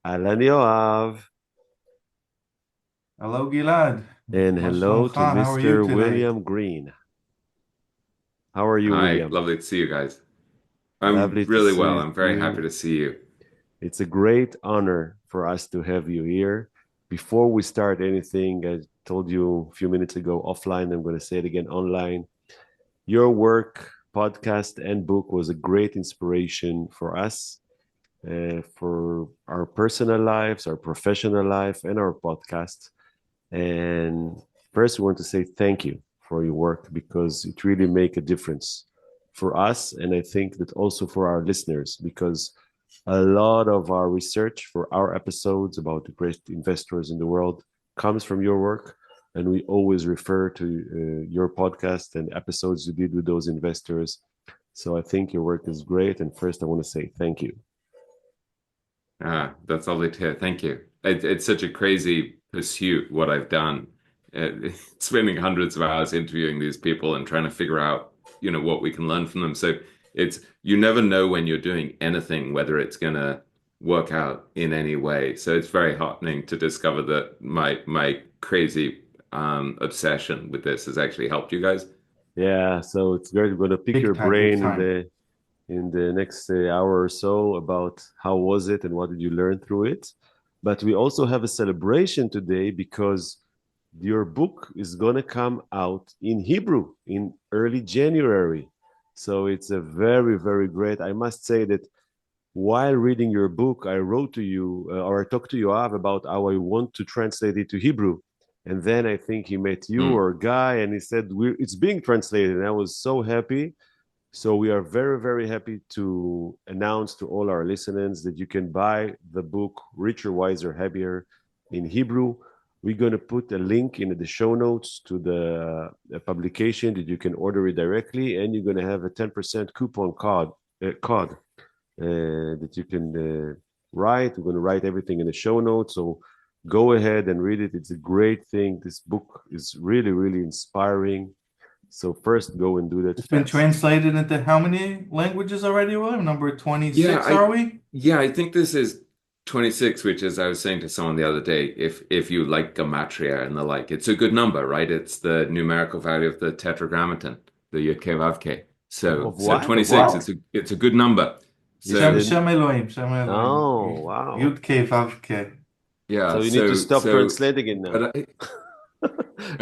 Alan Yoav, Hello, Gilad. and מה hello שלומך? to How are you Mr. today? William Green. How are you, Hi, William? lovely to see you guys. I'm Lovely to really well. see I'm very happy you. to see you. It's a great honor for us to have you here. Before we start anything, I told you a few minutes ago offline, I'm going to say it again online. Your work, podcast, and book was a great inspiration for us, for our personal lives, our professional life, and our podcast. And first, we want to say thank you for your work because it really make a difference for us, and I think that also for our listeners, because a lot of our research for our episodes about the great investors in the world comes from your work, and we always refer to your podcast and episodes you did with those investors. So I think your work is great, and first I want to say thank you. That's lovely to hear. Thank you. It's such a crazy pursuit, what I've done. Spending hundreds of hours interviewing these people and trying to figure out, what we can learn from them. So you never know when you're doing anything, whether it's going to work out in any way. So it's very heartening to discover that my crazy obsession with this has actually helped you guys. Yeah, so it's great. We're going to pick Big your time, big brain time. in the next hour or so about how was it and what did you learn through it. But we also have a celebration today because your book is going to come out in Hebrew in early January. So it's a very, very great. I must say that while reading your book, I wrote to you or I talked to Yoav about how I want to translate it to Hebrew. And then I think he met you Hmm. or a guy and he said, it's being translated. And I was so happy. So we are very, very happy to announce to all our listeners that you can buy the book Richer, Wiser, Happier in Hebrew. We're going to put a link in the show notes to the publication that you can order it directly, and you're going to have a 10% coupon code that you can write. We're going to write everything in the show notes. So go ahead and read it. It's a great thing. This book is really, really inspiring. So first, go and do that It's been fast. translated into how many languages already, William? Number Yeah, 26, I are we? yeah, I think this is 26, which is I was saying to someone the other day, if you like gematria and the like, it's a good number, right? It's the numerical value of the tetragrammaton, the Yud Kei Vav Kei. So Of so what? Of 26, what? Wow. it's a good number. It's Shem, So the Shem Elohim, Shem Elohim. oh wow. Yud Kei Vav Kei. yeah, So you need to so stop so translating it now but I,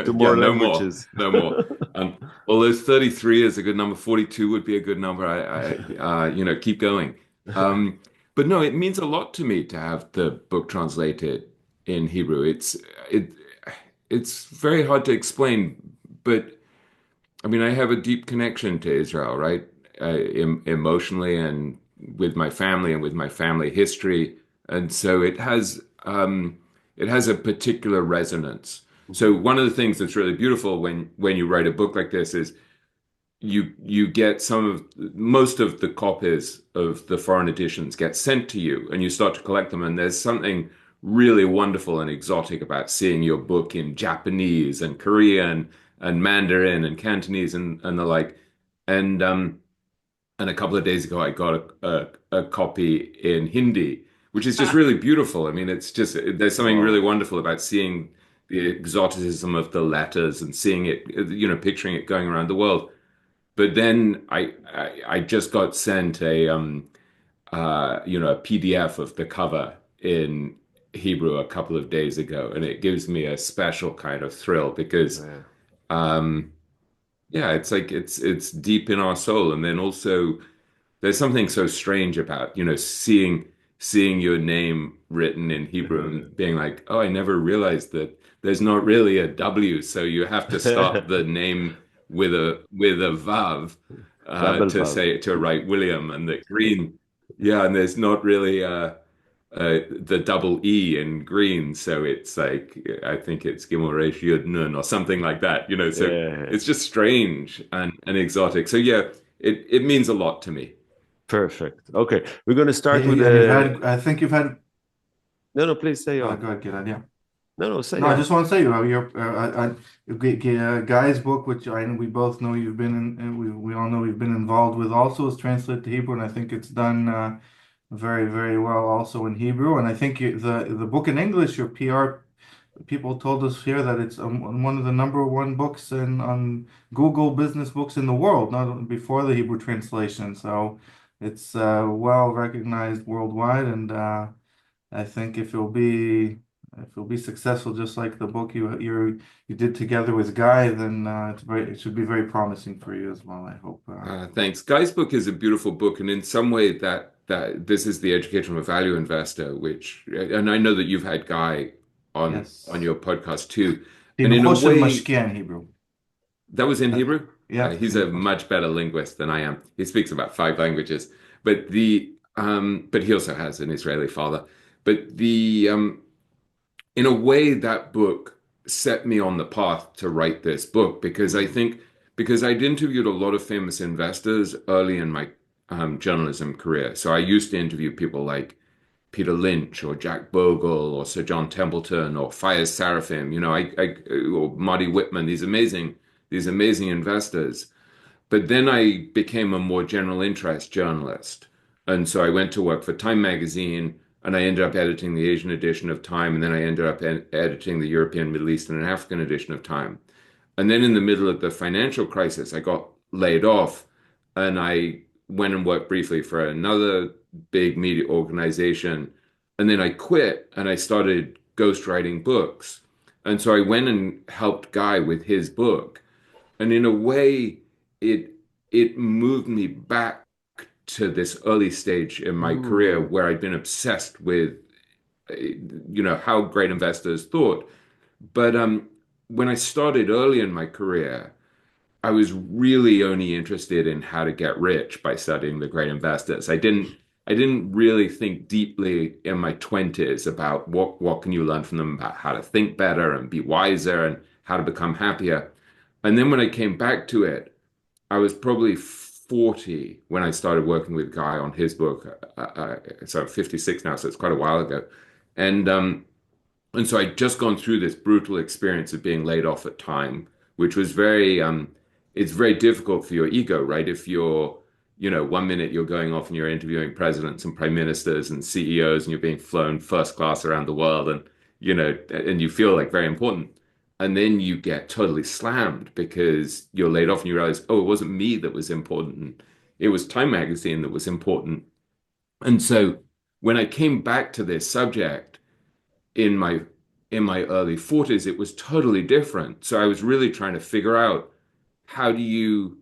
to yeah, more no more, languages. no more. And although 33 is a good number, 42 would be a good number. Keep going. Um, but no, it means a lot to me to have the book translated in Hebrew. It it's very hard to explain, but I mean, I have a deep connection to Israel, right? Emotionally and with my family and with my family history, and so it has a particular resonance. So one of the things that's really beautiful when you write a book like this is you get most of the copies of the foreign editions get sent to you, and you start to collect them, and there's something really wonderful and exotic about seeing your book in Japanese and Korean and Mandarin and Cantonese and the like. And and a couple of days ago, I got a copy in Hindi, which is just really beautiful. I mean, it's just there's something really Oh, wonderful about seeing the exoticism of the letters and seeing it, picturing it going around the world. But then I just got sent a PDF of the cover in Hebrew a couple of days ago, and it gives me a special kind of thrill because yeah. um, yeah, it's like it's deep in our soul, and then also there's something so strange about, seeing your name written in Hebrew and being like, oh, I never realized that there's not really a W, so you have to start the name with a Vav Double to valve. say to write William and the Green. Yeah, and there's not really the double E in Green, so it's like I think it's Gimel Resh Yud Nun or something like that, so Yeah, it's just strange and exotic. So yeah, it means a lot to me. perfect. Okay, we're going to start with And you've the. had, I think you've had, No, no, please say off. go ahead, Gilad, yeah. No, no, say No, I off. just want to say, Guy's book, which we both know you've been in, and we all know you've been involved with, also is translated to Hebrew, and I think it's done. very, very well also in Hebrew. And I think the book in English, your PR people told us here that it's one of the number one books on Google business books in the world, not before the Hebrew translation. So it's well recognized worldwide, and I think if it'll be successful, just like the book you did together with Guy, then it should be very promising for you as well, I hope. Thanks. Guy's book is a beautiful book, and in some way that this is the education of a value investor, and I know that you've had Guy on Yes. your podcast too. And in a way, Mashkia in Hebrew. that was in Hebrew? Yeah. He's a much better linguist than I am. He speaks about 5 languages, but he also has an Israeli father. But in a way, that book set me on the path to write this book because I'd interviewed a lot of famous investors early in my journalism career. So I used to interview people like Peter Lynch or Jack Bogle or Sir John Templeton or Fayez Sarafim, or Marty Whitman, these amazing investors. But then I became a more general interest journalist. And so I went to work for Time magazine, and I ended up editing the Asian edition of Time, and then I ended up editing the European, Middle Eastern, and African edition of Time. And then in the middle of the financial crisis, I got laid off, and I went and worked briefly for another big media organization. And then I quit, and I started ghostwriting books. And so I went and helped Guy with his book. And in a way, it moved me back to this early stage in my career where I'd been obsessed with, how great investors thought. But when I started early in my career, I was really only interested in how to get rich by studying the great investors. I didn't really think deeply in my 20s about what can you learn from them, about how to think better and be wiser and how to become happier. And then when I came back to it, I was probably 40 when I started working with Guy on his book. So I'm 56 now, so it's quite a while ago. And so I'd just gone through this brutal experience of being laid off at Time, which was it's very difficult for your ego, right? If you're, 1 minute you're going off and you're interviewing presidents and prime ministers and CEOs and you're being flown first class around the world and you feel like very important. And then you get totally slammed because you're laid off and you realize, oh, it wasn't me that was important. It was Time magazine that was important. And so when I came back to this subject in my early 40s, it was totally different. So I was really trying to figure out how do you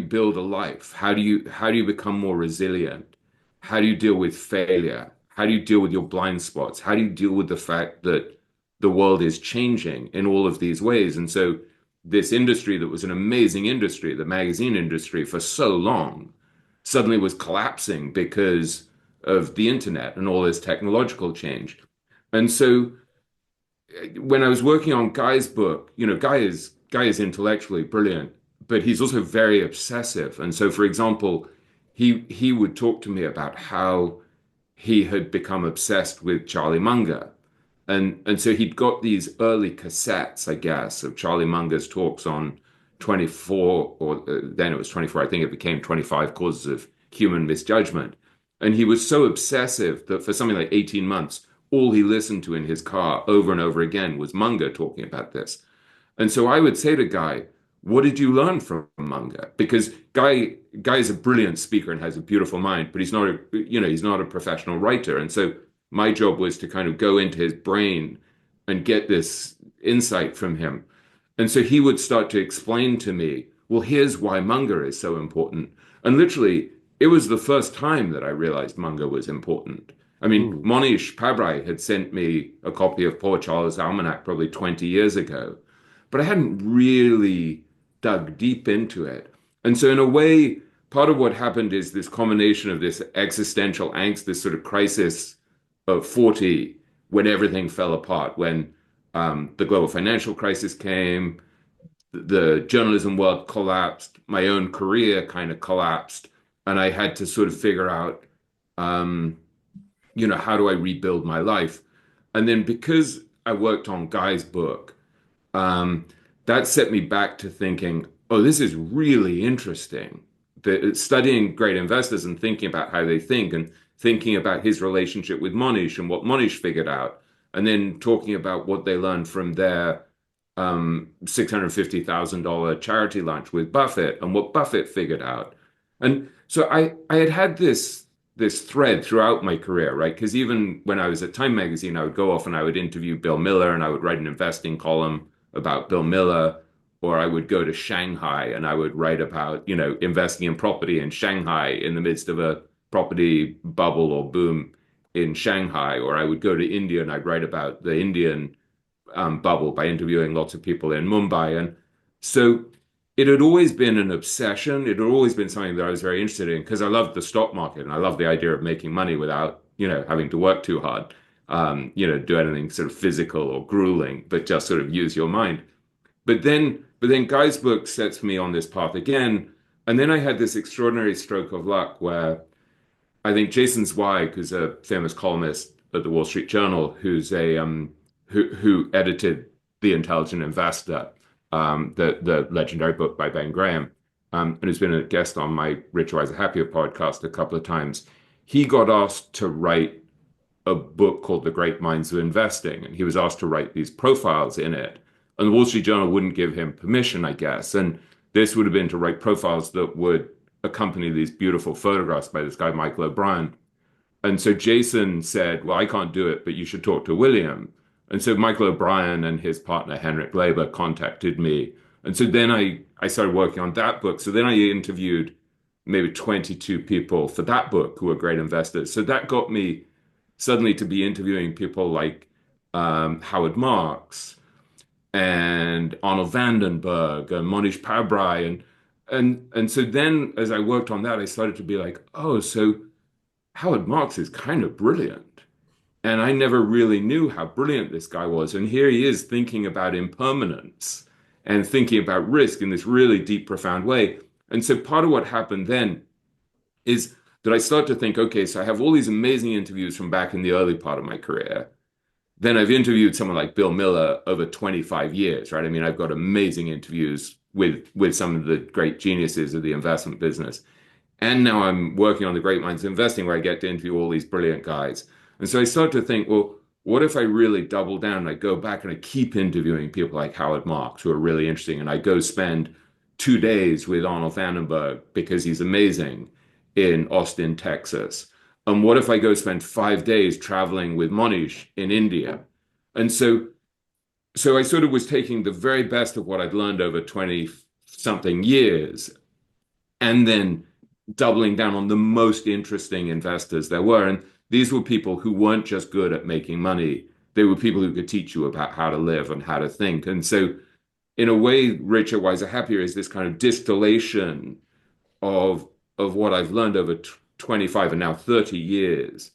build a life? How do you become more resilient? How do you deal with failure? How do you deal with your blind spots? How do you deal with the fact that the world is changing in all of these ways? And so this industry that was an amazing industry, the magazine industry, for so long, suddenly was collapsing because of the internet and all this technological change. And so when I was working on Guy's book, Guy is intellectually brilliant, but he's also very obsessive. And so, for example, he would talk to me about how he had become obsessed with Charlie Munger. And so he'd got these early cassettes, I guess, of Charlie Munger's talks on 24, or then it was 24, I think it became 25 Causes of Human Misjudgment. And he was so obsessive that for something like 18 months, all he listened to in his car over and over again was Munger talking about this. And so I would say to Guy, what did you learn from Munger? Because Guy is a brilliant speaker and has a beautiful mind, but he's not a professional writer. And so my job was to kind of go into his brain and get this insight from him. And so he would start to explain to me, well, here's why Munger is so important. And literally, it was the first time that I realized Munger was important. I mean, Monish Pabrai had sent me a copy of Poor Charles' Almanac probably 20 years ago, but I hadn't really dug deep into it. And so in a way, part of what happened is this combination of this existential angst, this sort of crisis of 40, when everything fell apart, when the global financial crisis came, the journalism world collapsed, my own career kind of collapsed, and I had to sort of figure out, how do I rebuild my life? And then because I worked on Guy's book, that set me back to thinking, oh, this is really interesting. Studying great investors and thinking about how they think and thinking about his relationship with Monish and what Monish figured out, and then talking about what they learned from their $650,000 charity lunch with Buffett and what Buffett figured out. And so I had this thread throughout my career, right? Because even when I was at Time Magazine, I would go off and I would interview Bill Miller and I would write an investing column about Bill Miller, or I would go to Shanghai and I would write about, investing in property in Shanghai in the midst of a property bubble or boom in Shanghai, or I would go to India and I'd write about the Indian bubble by interviewing lots of people in Mumbai. And so it had always been an obsession. It had always been something that I was very interested in because I loved the stock market and I loved the idea of making money without, having to work too hard, do anything sort of physical or grueling, but just sort of use your mind. But then Guy's book sets me on this path again. And then I had this extraordinary stroke of luck where I think Jason Zweig, who's a famous columnist at the Wall Street Journal, who's who edited The Intelligent Investor, the legendary book by Ben Graham, and who's been a guest on my Richer, Wiser, Happier podcast a couple of times. He got asked to write a book called The Great Minds of Investing, and he was asked to write these profiles in it. And the Wall Street Journal wouldn't give him permission, I guess. And this would have been to write profiles that would accompany these beautiful photographs by this guy, Michael O'Brien. And so Jason said, well, I can't do it, but you should talk to Wisliam. And so Michael O'Brien and his partner, Henrik Leber, contacted me. And so then I started working on that book. So then I interviewed maybe 22 people for that book who were great investors. So that got me suddenly to be interviewing people like Howard Marks and Arnold Vandenberg and Monish Pabrai. And so then as I worked on that, I started to be like, oh, so Howard Marks is kind of brilliant. And I never really knew how brilliant this guy was. And here he is thinking about impermanence and thinking about risk in this really deep, profound way. And so part of what happened then is that I started to think, okay, so I have all these amazing interviews from back in the early part of my career. Then I've interviewed someone like Bill Miller over 25 years, right? I mean, I've got amazing interviews with some of the great geniuses of the investment business. And now I'm working on The Great Minds of Investing, where I get to interview all these brilliant guys. And so I started to think, well, what if I really double down and I go back and I keep interviewing people like Howard Marks, who are really interesting, and I go spend 2 days with Arnold Vandenberg because he's amazing in Austin, Texas. And what if I go spend 5 days traveling with Monish in India? And so I sort of was taking the very best of what I'd learned over 20-something years and then doubling down on the most interesting investors there were. And these were people who weren't just good at making money. They were people who could teach you about how to live and how to think. And so in a way, Richer, Wiser, Happier is this kind of distillation of what I've learned over 25 and now 30 years.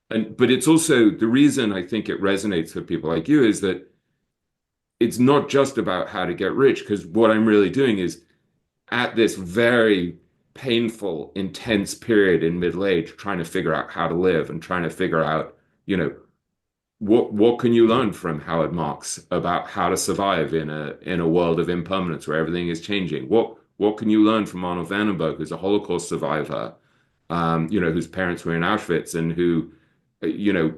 But it's also the reason I think it resonates for people like you is that it's not just about how to get rich, because what I'm really doing is at this very painful, intense period in middle age, trying to figure out how to live and trying to figure out, what can you learn from Howard Marks about how to survive in a world of impermanence where everything is changing? What can you learn from Arnold Vandenberg, who's a Holocaust survivor, whose parents were in Auschwitz and who,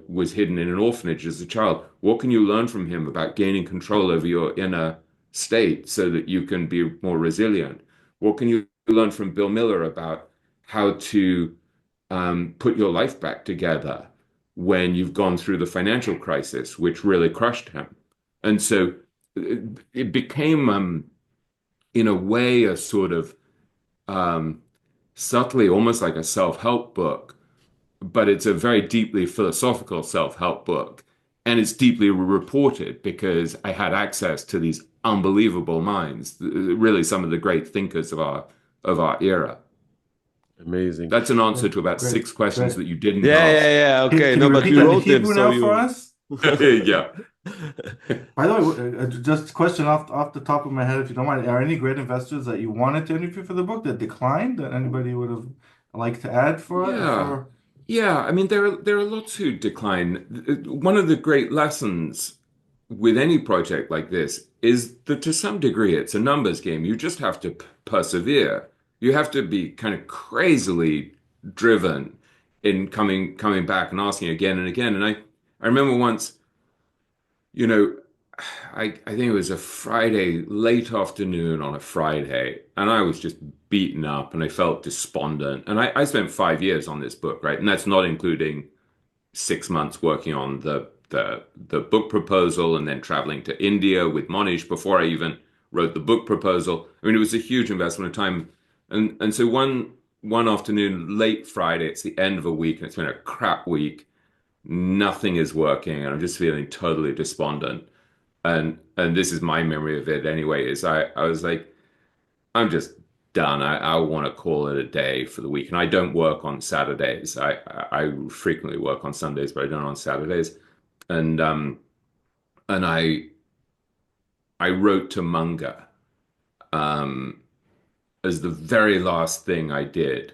was hidden in an orphanage as a child? What can you learn from him about gaining control over your inner state so that you can be more resilient? What can you learn from Bill Miller about how to put your life back together when you've gone through the financial crisis, which really crushed him? And so it became, in a way, a sort of subtly almost like a self-help book, but it's a very deeply philosophical self-help book. And it's deeply reported because I had access to these unbelievable minds, really some of the great thinkers of our era. Amazing. That's an answer to about Great. 6 questions that you didn't Yeah, ask. yeah. Okay, Can no, you but repeat you that in wrote them, Hebrew so now for us? Yeah. By the way, just a question off the top of my head, if you don't mind, are any great investors that you wanted to interview for the book that declined that anybody would have liked to add for it? Yeah. Yeah, I mean, there are lots who decline. One of the great lessons with any project like this is that to some degree it's a numbers game. You just have to persevere. You have to be kind of crazily driven in coming back and asking again and again. And I remember once, you know, I think it was a Friday, late afternoon on a Friday, and I was just beaten up and I felt despondent. And I spent 5 years on this book, right? And that's not including 6 months working on the book proposal and then traveling to India with Monish before I even wrote the book proposal. I mean, it was a huge investment of time. And so one afternoon, late Friday, it's the end of a week, and it's been a crap week. Nothing is working, and I'm just feeling totally despondent. And this is my memory of it anyway, is I was like, I'm just done. I want to call it a day for the week. And I don't work on Saturdays. I frequently work on Sundays, but I don't on Saturdays. And I wrote to Munger as the very last thing I did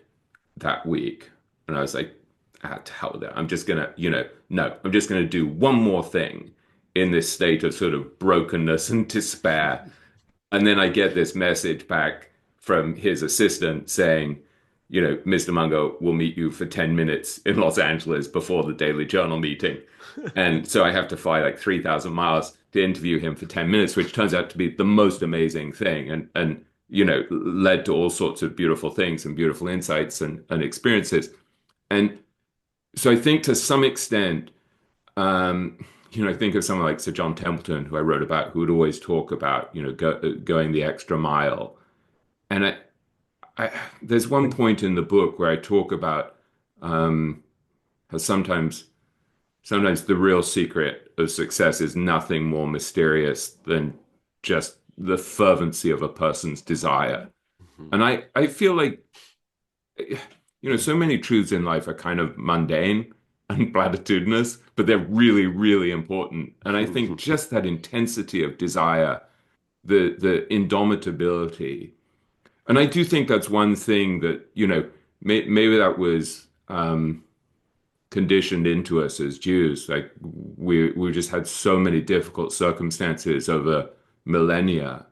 that week. And I was like, to hell with it. I'm just gonna, no, I'm just gonna do one more thing in this state of sort of brokenness and despair. And then I get this message back from his assistant saying, Mr. Munger will meet you for 10 minutes in Los Angeles before the Daily Journal meeting. And so I have to fly like 3,000 miles to interview him for 10 minutes, which turns out to be the most amazing thing. And led to all sorts of beautiful things and beautiful insights and experiences. And so I think to some extent, I think of someone like Sir John Templeton, who I wrote about, who would always talk about, going the extra mile. And there's one point in the book where I talk about how sometimes the real secret of success is nothing more mysterious than just the fervency of a person's desire. Mhm. And I feel like, so many truths in life are kind of mundane and platitudinous, but they're really, really important. And I think just that intensity of desire, the indomitability, and I do think that's one thing that, maybe that was conditioned into us as Jews. Like we just had so many difficult circumstances over millennia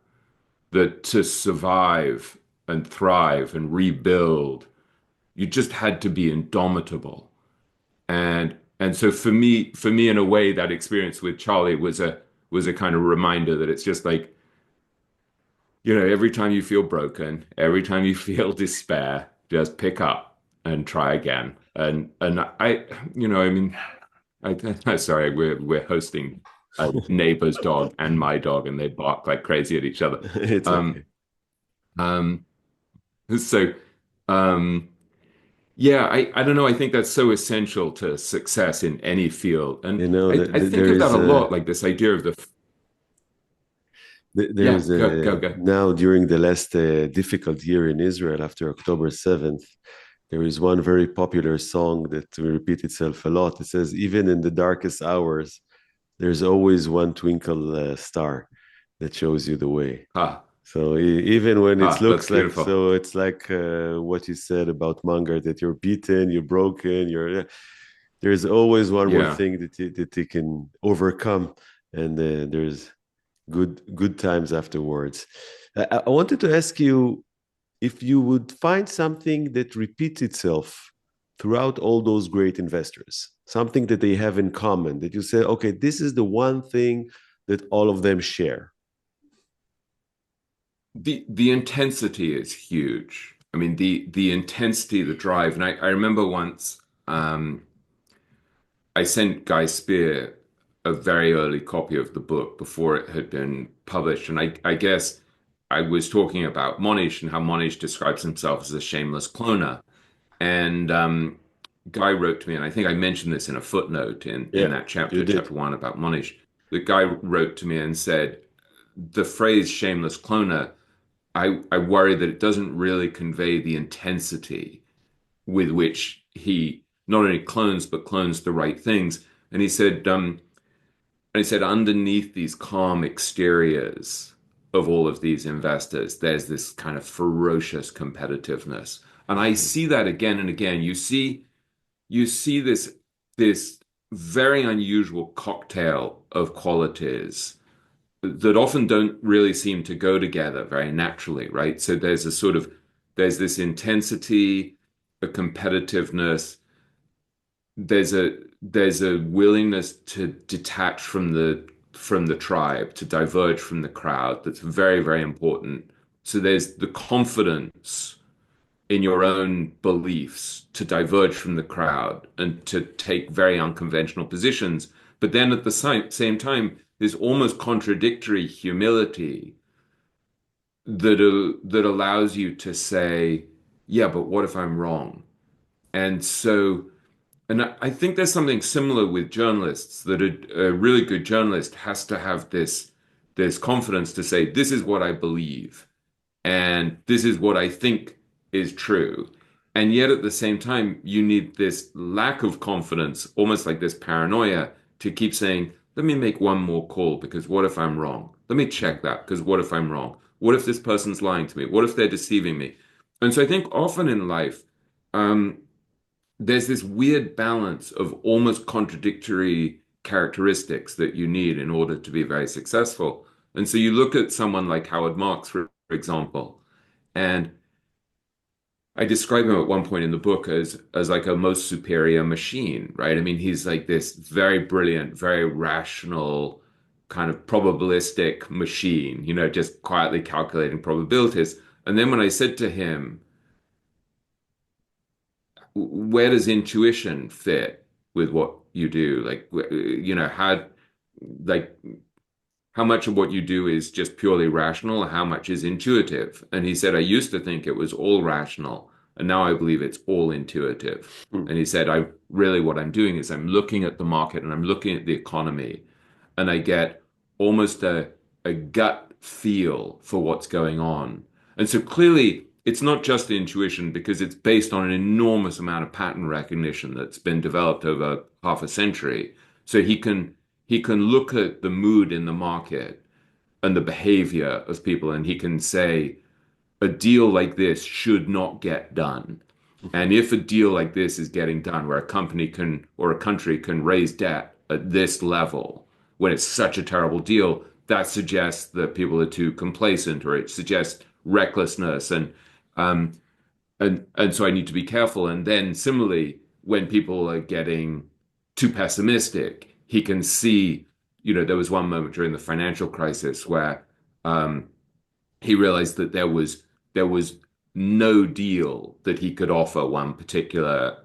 that to survive and thrive and rebuild, you just had to be indomitable. And so for me, in a way, that experience with Charlie was a kind of reminder that it's just like, every time you feel broken, every time you feel despair, just pick up and try again. And I'm sorry, we're hosting a neighbor's dog and my dog, and they bark like crazy at each other. It's okay. So, yeah, I don't know. I think that's so essential to success in any field. And I think there of that is a lot, like this idea of there is go. now during the last difficult year in Israel after October 7th, there is one very popular song that will repeat itself a lot. It says, even in the darkest hours, there's always one twinkle star that shows you the way. So even when it looks like, beautiful. so it's like what you said about Munger, that you're beaten, you're broken, there's always one more thing that you can overcome, and there's good times afterwards. I wanted to ask you if you would find something that repeats itself throughout all those great investors, something that they have in common, that you say, okay, this is the one thing that all of them share. The intensity is huge. I mean, the intensity, the drive. And I remember once I sent Guy Spear a very early copy of the book before it had been published. And I guess I was talking about Monish and how Monish describes himself as a shameless cloner. And Guy wrote to me, and I think I mentioned this in a footnote in that chapter 1 about Monish. The guy wrote to me and said, the phrase shameless cloner, I worry that it doesn't really convey the intensity with which he not only clones, but clones the right things. And he said, underneath these calm exteriors of all of these investors, there's this kind of ferocious competitiveness. And I see that again and again. You see this very unusual cocktail of qualities that often don't really seem to go together very naturally, right? So there's this intensity, a competitiveness, there's a willingness to detach from the tribe, to diverge from the crowd. That's very, very important. So there's the confidence in your own beliefs to diverge from the crowd and to take very unconventional positions. But then at the same time, there's almost contradictory humility that allows you to say, yeah, but what if I'm wrong? And so, and I think there's something similar with journalists, that a really good journalist has to have this confidence to say, this is what I believe, and this is what I think is true. And yet at the same time, you need this lack of confidence, almost like this paranoia, to keep saying, let me make one more call, because what if I'm wrong? Let me check that, because what if I'm wrong? What if this person's lying to me? What if they're deceiving me? And so I think often in life, there's this weird balance of almost contradictory characteristics that you need in order to be very successful. And so you look at someone like Howard Marks, for example, and I describe him at one point in the book as like a most superior machine, right? I mean, he's like this very brilliant, very rational, kind of probabilistic machine, just quietly calculating probabilities. And then when I said to him, where does intuition fit with what you do? Like, like, how much of what you do is just purely rational, or how much is intuitive? And he said, I used to think it was all rational, and now I believe it's all intuitive. And he said, what I'm doing is I'm looking at the market and I'm looking at the economy, and I get almost a gut feel for what's going on. And so clearly, it's not just intuition, because it's based on an enormous amount of pattern recognition that's been developed over half a century. So he can look at the mood in the market and the behavior of people, and he can say, a deal like this should not get done. And if a deal like this is getting done, where a company can, or a country can raise debt at this level, when it's such a terrible deal, that suggests that people are too complacent, or it suggests recklessness. Um, and so I need to be careful. And then similarly, when people are getting too pessimistic, he can see, there was one moment during the financial crisis where he realized that there was no deal that he could offer one particular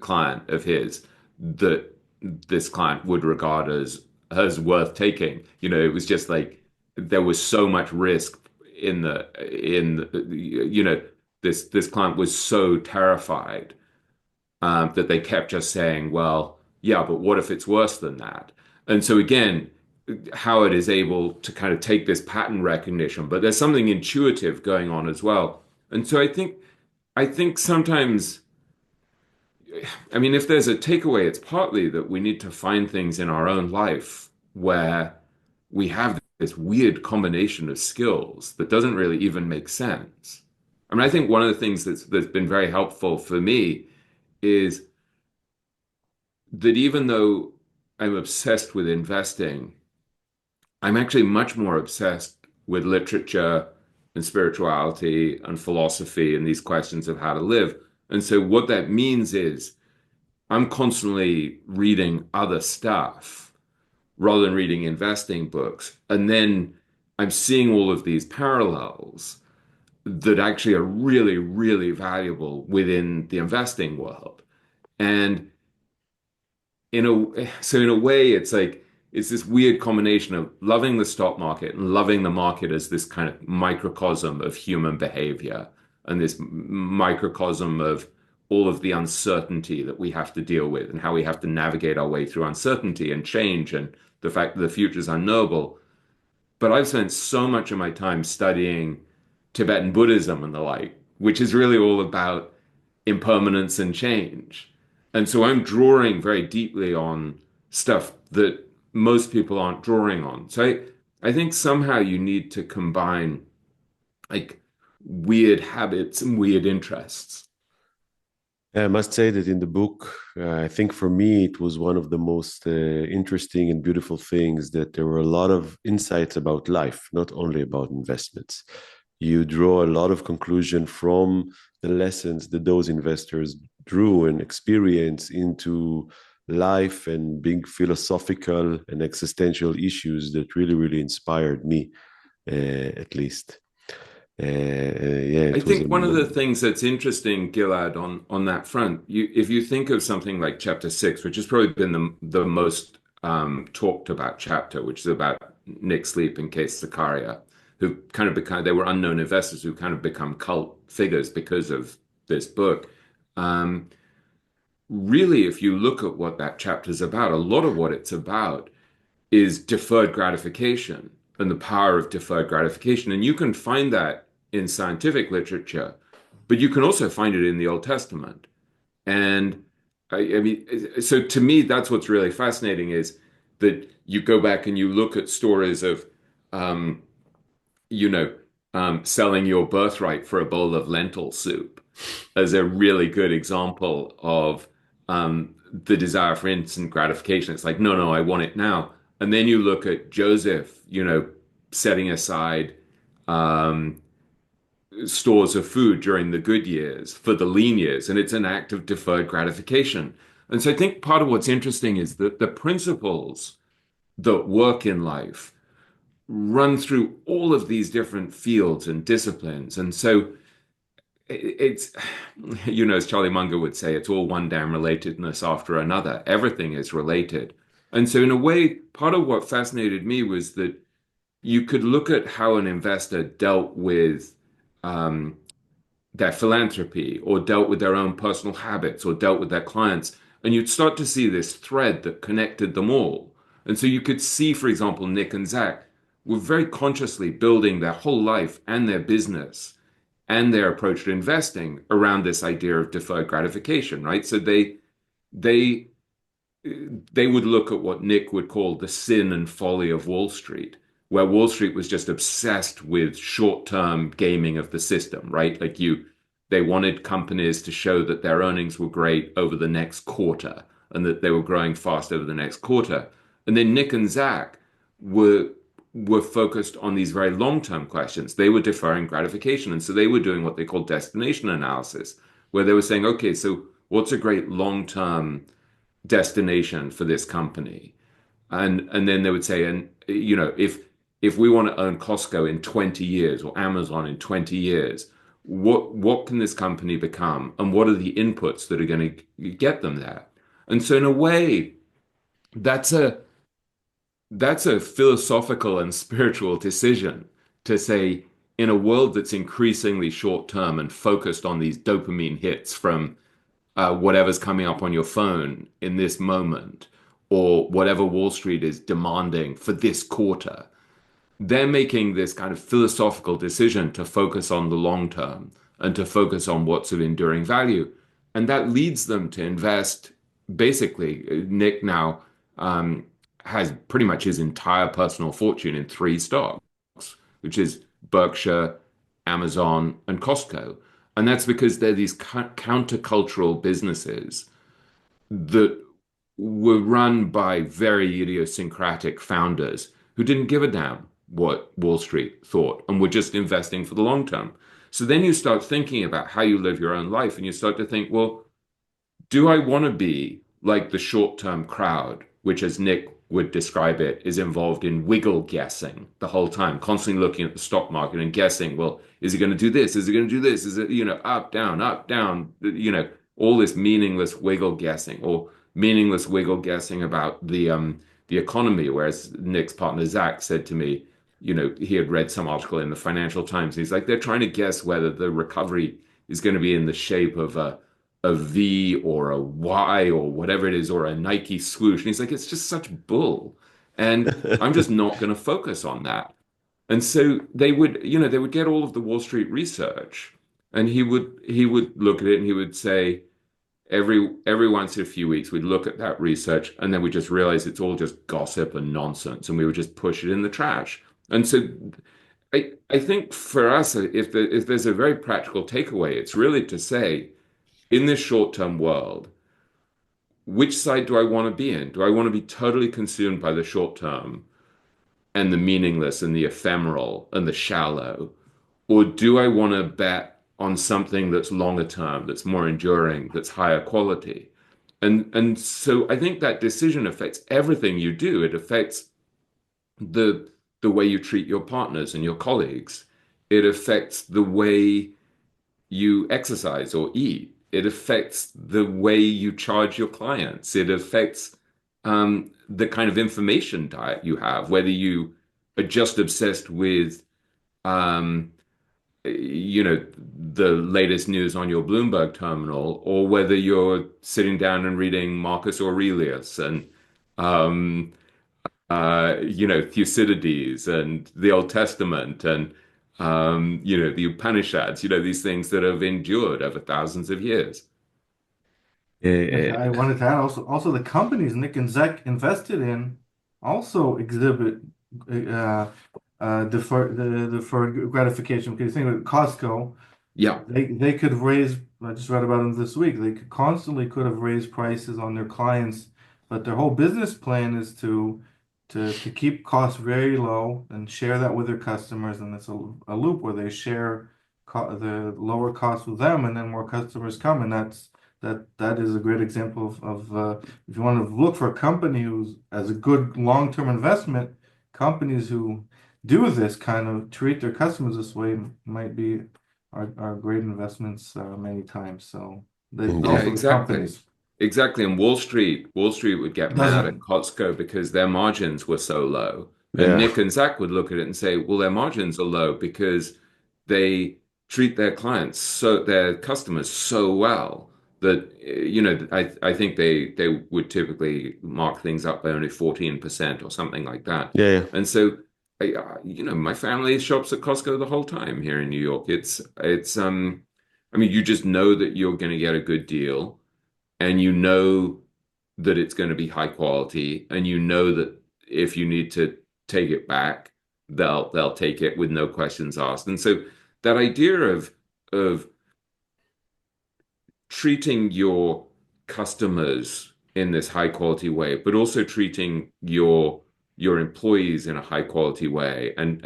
client of his that this client would regard as worth taking. It was just like there was so much risk in this client was so terrified that they kept just saying, well, yeah, but what if it's worse than that? And so again, Howard is able to kind of take this pattern recognition, but there's something intuitive going on as well. And so I think sometimes, I mean, if there's a takeaway, it's partly that we need to find things in our own life where we have this weird combination of skills that doesn't really even make sense. I mean, I think one of the things that's been very helpful for me is that even though I'm obsessed with investing, I'm actually much more obsessed with literature and spirituality and philosophy and these questions of how to live. And so what that means is I'm constantly reading other stuff rather than reading investing books. And then I'm seeing all of these parallels that actually are really, really valuable within the investing world. And in a way, it's like, it's this weird combination of loving the stock market and loving the market as this kind of microcosm of human behavior, and this microcosm of all of the uncertainty that we have to deal with, and how we have to navigate our way through uncertainty and change, and the fact that the future is unknowable. But I've spent so much of my time studying Tibetan Buddhism and the like, which is really all about impermanence and change. And so I'm drawing very deeply on stuff that most people aren't drawing on. So I think somehow you need to combine like weird habits and weird interests. I must say that in the book, I think for me, it was one of the most interesting and beautiful things, that there were a lot of insights about life, not only about investments. You draw a lot of conclusion from the lessons that those investors drew and experience into life and being philosophical and existential issues that really, really inspired me, at least. Yeah, I think one of the things that's interesting, Gilad, on that front, if you think of something like chapter 6, which has probably been the most talked about chapter, which is about Nick Sleep and Case Zakaria, who kind of become, they were unknown investors who kind of become cult figures because of this book. Really, if you look at what that chapter is about, a lot of what it's about is deferred gratification and the power of deferred gratification. And you can find that in scientific literature, but you can also find it in the Old Testament. And I mean, so to me, that's what's really fascinating is that you go back and you look at stories of, selling your birthright for a bowl of lentil soup as a really good example of the desire for instant gratification. It's like, no, I want it now. And then you look at Joseph, setting aside stores of food during the good years for the lean years, and it's an act of deferred gratification. And so I think part of what's interesting is that the principles that work in life run through all of these different fields and disciplines. And so it's, as Charlie Munger would say, it's all one damn relatedness after another. Everything is related. And so in a way, part of what fascinated me was that you could look at how an investor dealt with their philanthropy or dealt with their own personal habits or dealt with their clients, and you'd start to see this thread that connected them all. And so you could see, for example, Nick and Zach were very consciously building their whole life and their business and their approach to investing around this idea of deferred gratification, right? So they would look at what Nick would call the sin and folly of Wall Street, where Wall Street was just obsessed with short-term gaming of the system, right? Like they wanted companies to show that their earnings were great over the next quarter and that they were growing fast over the next quarter. And then Nick and Zach were focused on these very long-term questions. They were deferring gratification. And so they were doing what they called destination analysis, where they were saying, okay, so what's a great long-term destination for this company? And then they would say, and if we want to own Costco in 20 years or Amazon in 20 years, what can this company become? And what are the inputs that are going to get them there? And so in a way, that's a philosophical and spiritual decision to say, in a world that's increasingly short-term and focused on these dopamine hits from whatever's coming up on your phone in this moment, or whatever Wall Street is demanding for this quarter, they're making this kind of philosophical decision to focus on the long term and to focus on what's of enduring value. And that leads them to invest. Basically, Nick now has pretty much his entire personal fortune in 3 stocks, which is Berkshire, Amazon, and Costco. And that's because they're these countercultural businesses that were run by very idiosyncratic founders who didn't give a damn what Wall Street thought and were just investing for the long term. So then you start thinking about how you live your own life, and you start to think, well, do I want to be like the short-term crowd, which, as Nick would describe it, is involved in wiggle guessing the whole time, constantly looking at the stock market and guessing, well, is it going to do this? Is it going to do this? Is it, up, down, all this meaningless wiggle guessing, or meaningless wiggle guessing about the economy. Whereas Nick's partner, Zach, said to me, he had read some article in the Financial Times. He's like, they're trying to guess whether the recovery is going to be in the shape of a V or a Y or whatever it is, or a Nike swoosh. And he's like, it's just such bull. And I'm just not going to focus on that. And so they would get all of the Wall Street research, and he would look at it and he would say, every once in a few weeks, we'd look at that research, and then we just realize it's all just gossip and nonsense, and we would just push it in the trash. And so I think for us, if there's a very practical takeaway, it's really to say, in this short-term world, which side do I want to be in? Do I want to be totally consumed by the short term and the meaningless and the ephemeral and the shallow? Or do I want to bet on something that's longer term, that's more enduring, that's higher quality. And so I think that decision affects everything you do. It affects the way you treat your partners and your colleagues. It affects the way you exercise or eat. It affects the way you charge your clients. It affects the kind of information diet you have, whether you are just obsessed with um, the latest news on your Bloomberg terminal, or whether you're sitting down and reading Marcus Aurelius and um, Thucydides and the Old Testament and the Upanishads, these things that have endured over thousands of years. Yes, I wanted to add also the companies Nick and Zach invested in also exhibit deferred gratification. Because you think about Costco, Yeah. they could raise. I just read about them this week. They could have raised prices on their clients, but their whole business plan is to keep costs very low and share that with their customers, and it's a loop where they share the lower costs with them, and then more customers come, and that is a great example of if you want to look for a company who's as a good long-term investment, companies who do this kind of treat their customers this way might be are great investments many times. So they Yeah, also the exactly. companies Exactly. And Wall Street would get mad at doesn't Costco because their margins were so low. And Yeah. Nick and Zach would look at it and say, well, their margins are low because they treat their customers so well that, I think they would typically mark things up by only 14% or something like that. Yeah. And so, my family shops at Costco the whole time here in New York. I mean, you just know that you're going to get a good deal, and you know that it's going to be high quality, and you know that if you need to take it back, they'll take it with no questions asked. And so that idea of treating your customers in this high quality way, but also treating your employees in a high quality way, and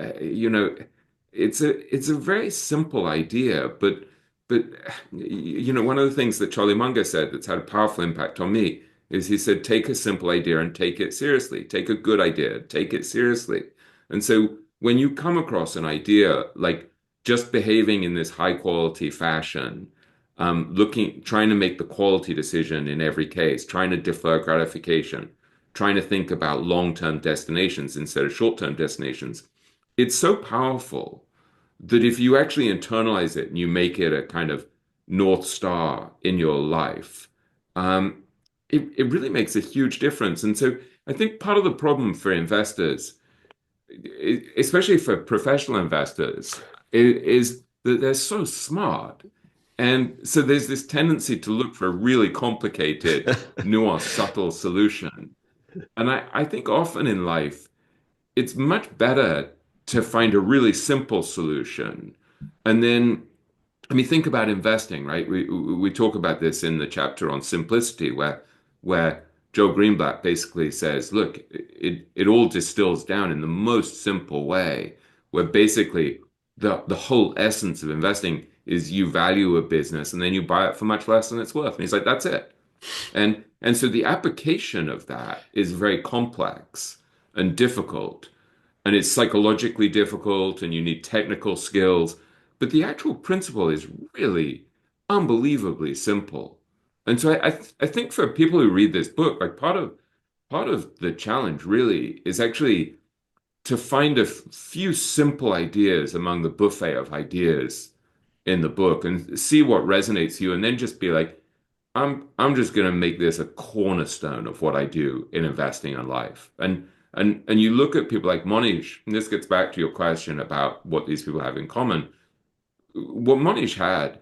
it's a very simple idea, but one of the things that Charlie Munger said that's had a powerful impact on me is he said, take a simple idea and take it seriously. Take a good idea, take it seriously. And so when you come across an idea like just behaving in this high quality fashion, trying to make the quality decision in every case, trying to defer gratification, trying to think about long-term destinations instead of short-term destinations, it's so powerful that if you actually internalize it and you make it a kind of North Star in your life, it really makes a huge difference. And so I think part of the problem for investors, especially for professional investors, is that they're so smart. And so there's this tendency to look for a really complicated, nuanced, subtle solution. And I think often in life, it's much better to find a really simple solution. And then, I mean, think about investing, right? We talk about this in the chapter on simplicity, where Joe Greenblatt basically says, look, it all distills down in the most simple way, where basically the whole essence of investing is you value a business and then you buy it for much less than it's worth. And he's like, that's it. And so the application of that is very complex and difficult, and it's psychologically difficult, and you need technical skills. But the actual principle is really unbelievably simple. And so I think for people who read this book, like part of the challenge really is actually to find a few simple ideas among the buffet of ideas in the book and see what resonates you, and then just be like, I'm just going to make this a cornerstone of what I do in investing in life. And you look at people like Monish, and this gets back to your question about what these people have in common. What Monish had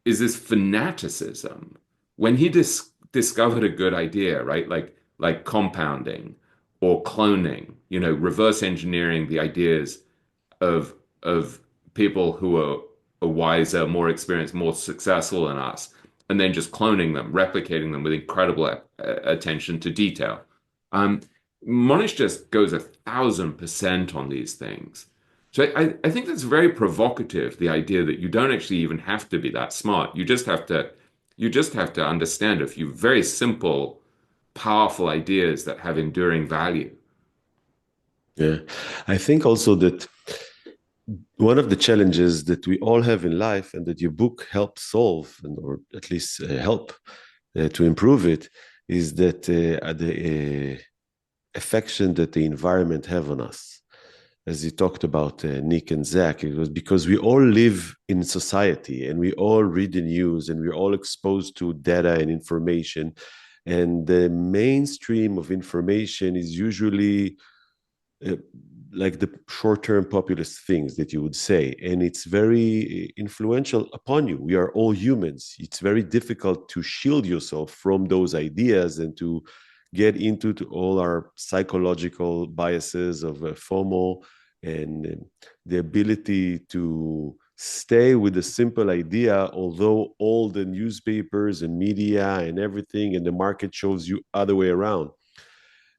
is this fanaticism. When he discovered a good idea, right? Like compounding or cloning, reverse engineering the ideas of people who are wiser, more experienced, more successful than us, and then just cloning them, replicating them with incredible attention to detail. Monish just goes 1,000% on these things. So I think that's very provocative, the idea that you don't actually even have to be that smart. You just have to understand a few very simple, powerful ideas that have enduring value. Yeah. I think also that one of the challenges that we all have in life and that your book helps solve, or at least help to improve it, is that the affection that the environment have on us. As you talked about Nick and Zach, it was because we all live in society and we all read the news and we're all exposed to data and information. And the mainstream of information is usually uh, like the short-term populist things that you would say, and it's very influential upon you. We are all humans. It's very difficult to shield yourself from those ideas and to get into all our psychological biases of FOMO, and the ability to stay with a simple idea, although all the newspapers and media and everything and the market shows you other way around.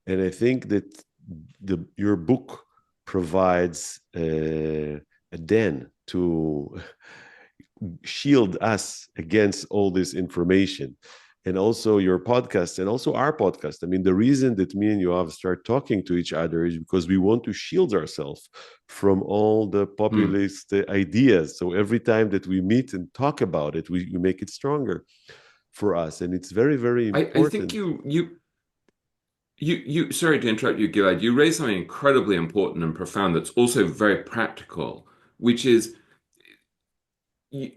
And I think that your book provides a den to shield us against all this information. And also your podcast and also our podcast. I mean, the reason that me and Yoav start talking to each other is because we want to shield ourselves from all the populist ideas. So every time that we meet and talk about it, we make it stronger for us. And it's very, very I think important. you sorry to interrupt you, Gilad. You raised something incredibly important and profound that's also very practical, which is you,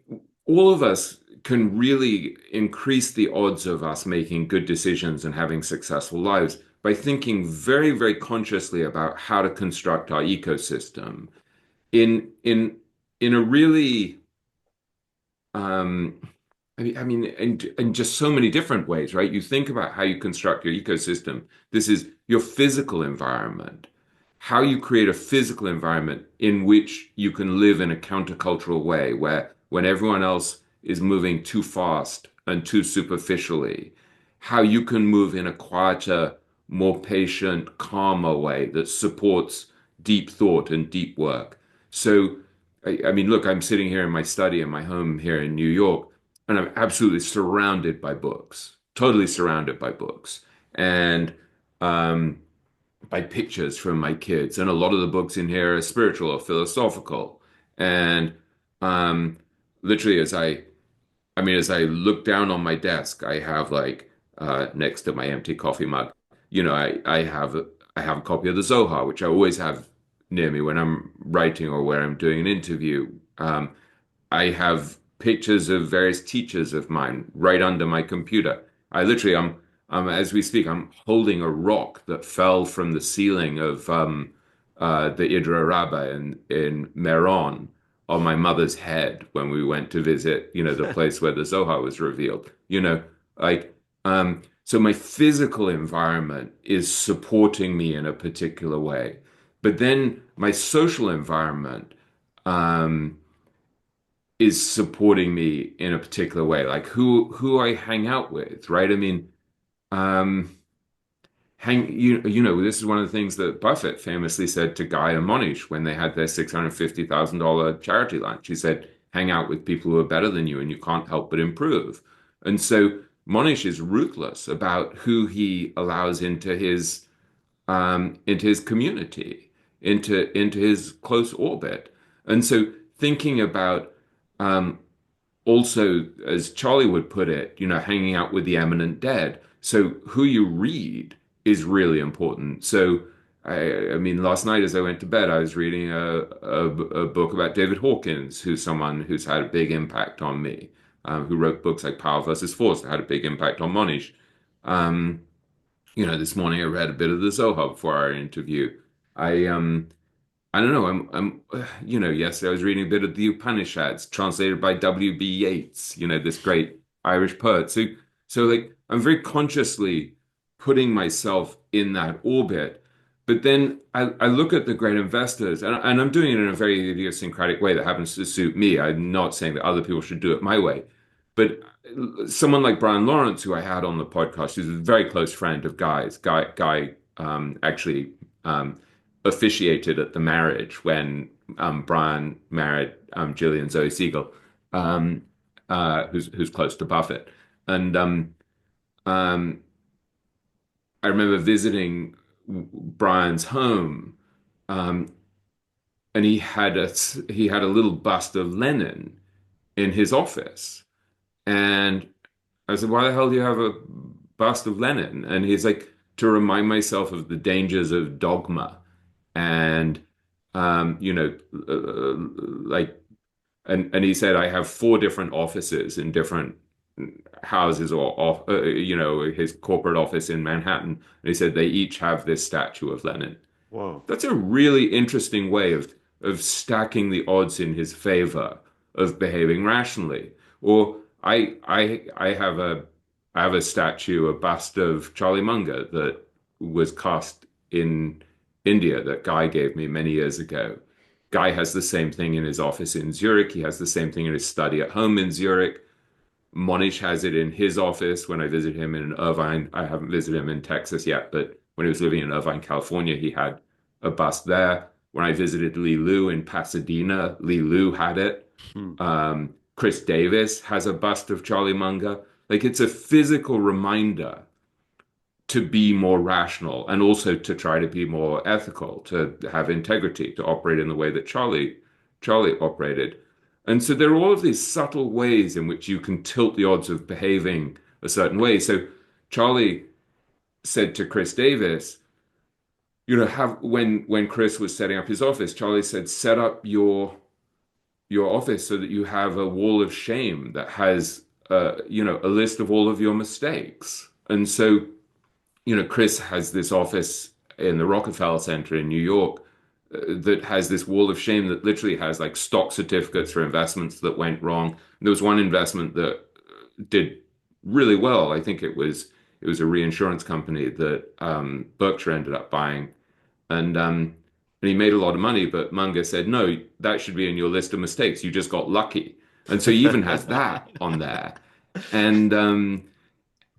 all of us can really increase the odds of us making good decisions and having successful lives by thinking very, very consciously about how to construct our ecosystem in in in a really um, in just so many different ways, right? You think about how you construct your ecosystem. This is your physical environment, how you create a physical environment in which you can live in a countercultural way, where when everyone else is moving too fast and too superficially, how you can move in a quieter, more patient, calmer way that supports deep thought and deep work. So, look, I'm sitting here in my study in my home here in New York, and I'm absolutely surrounded by books, totally surrounded by books, and um, by pictures from my kids. And a lot of the books in here are spiritual or philosophical. And um, literally, as I look down on my desk, I have like next to my empty coffee mug, I have a copy of the Zohar, which I always have near me when I'm writing or where I'm doing an interview. I have pictures of various teachers of mine right under my computer. As we speak, I'm holding a rock that fell from the ceiling of the Idra Rabbah in Meron on my mother's head when we went to visit, the place where the Zohar was revealed. So my physical environment is supporting me in a particular way. But then my social environment, um, is supporting me in a particular way, like who I hang out with, right? Um, this is one of the things that Buffett famously said to Guy and Monish when they had their $650,000 charity lunch. He said, "Hang out with people who are better than you, and you can't help but improve." And so Monish is ruthless about who he allows into his community, into his close orbit. And so thinking about um, also, as Charlie would put it, hanging out with the eminent dead. So who you read is really important. So last night as I went to bed, I was reading a book about David Hawkins, who's someone who's had a big impact on me, who wrote books like Power versus Force that had a big impact on Monish. Um, this morning I read a bit of the Zohar before our interview. I don't know. Yesterday I was reading a bit of the Upanishads, translated by W.B. Yeats, this great Irish poet. So like, I'm very consciously putting myself in that orbit. But then I look at the great investors, and I'm doing it in a very idiosyncratic way that happens to suit me. I'm not saying that other people should do it my way. But someone like Brian Lawrence, who I had on the podcast, who's a very close friend of Guy's, Guy actually officiated at the marriage when Brian married Jillian Zoe Siegel, who's close to Buffett. And um, I remember visiting Brian's home, um, and he had a little bust of Lenin in his office. And I said, "Why the hell do you have a bust of Lenin?" And he's like, "To remind myself of the dangers of dogma." And you know, like, and he said, "I have four different offices in different houses, or off, you know, his corporate office in Manhattan." And he said they each have this statue of Lenin. Wow. That's a really interesting way of stacking the odds in his favor of behaving rationally. Or I have a statue, a bust of Charlie Munger that was cast in India that Guy gave me many years ago. Guy has the same thing in his office in Zurich. He has the same thing in his study at home in Zurich. Monish has it in his office when I visit him in Irvine. I haven't visited him in Texas yet, but when he was living in Irvine, California, he had a bust there. When I visited Lee Lu in Pasadena, Lee Lu had it. Hmm. Chris Davis has a bust of Charlie Munger. Like, it's a physical reminder to be more rational and also to try to be more ethical, to have integrity, to operate in the way that Charlie operated. And so there are all of these subtle ways in which you can tilt the odds of behaving a certain way. So Charlie said to Chris Davis, you know, have when Chris was setting up his office, Charlie said, set up your office so that you have a wall of shame that has you know, a list of all of your mistakes. And so, you know, Chris has this office in the Rockefeller Center in New York that has this wall of shame that literally has like stock certificates for investments that went wrong. And there was one investment that did really well. I think it was a reinsurance company that Berkshire ended up buying, and he made a lot of money. But Munger said, "No, that should be in your list of mistakes. You just got lucky." And so he even has that on there, and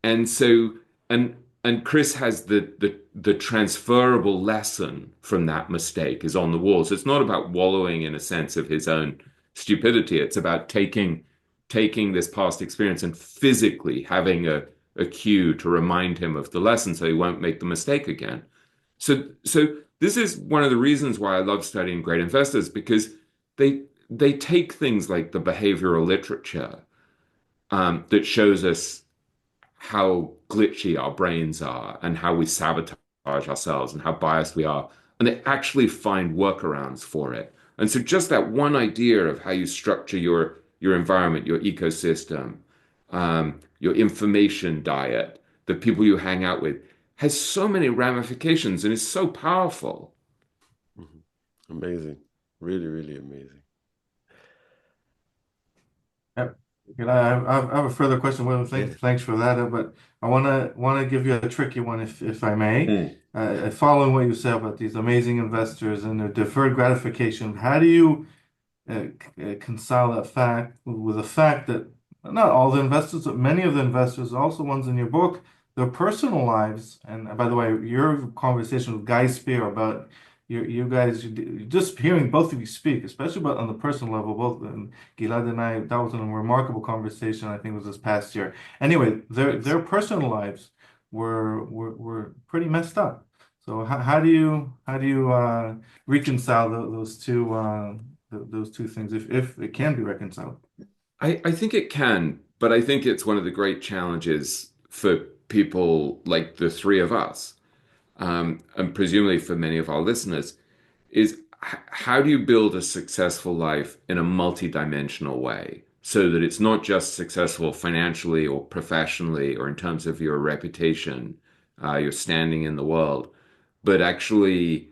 and so and and Chris has the transferable lesson from that mistake is on the wall. So it's not about wallowing in a sense of his own stupidity. It's about taking this past experience and physically having a cue to remind him of the lesson so he won't make the mistake again. So this is one of the reasons why I love studying great investors, because they take things like the behavioral literature that shows us how glitchy our brains are and how we sabotage ourselves and how biased we are. And they actually find workarounds for it. And so just that one idea of how you structure your environment, your ecosystem, your information diet, the people you hang out with, has so many ramifications and is so powerful. Mm-hmm. Amazing. Really, really amazing. Yep. I have a further question. Well, thanks for that. But I want to give you a tricky one, if I may. Following what you said about these amazing investors and their deferred gratification, how do you reconcile that fact with the fact that not all the investors, but many of the investors, also ones in your book, their personal lives, and by the way, your conversation with Guy Spear about you guys, just hearing both of you speak, especially about on the personal level, both Gilad and I, that was a remarkable conversation. I think it was this past year. Anyway, their personal lives were pretty messed up. So how do you reconcile those two things if it can be reconciled? I think it can, but I think it's one of the great challenges for people like the three of us, and presumably for many of our listeners, is how do you build a successful life in a multidimensional way so that it's not just successful financially or professionally or in terms of your reputation, your standing in the world, but actually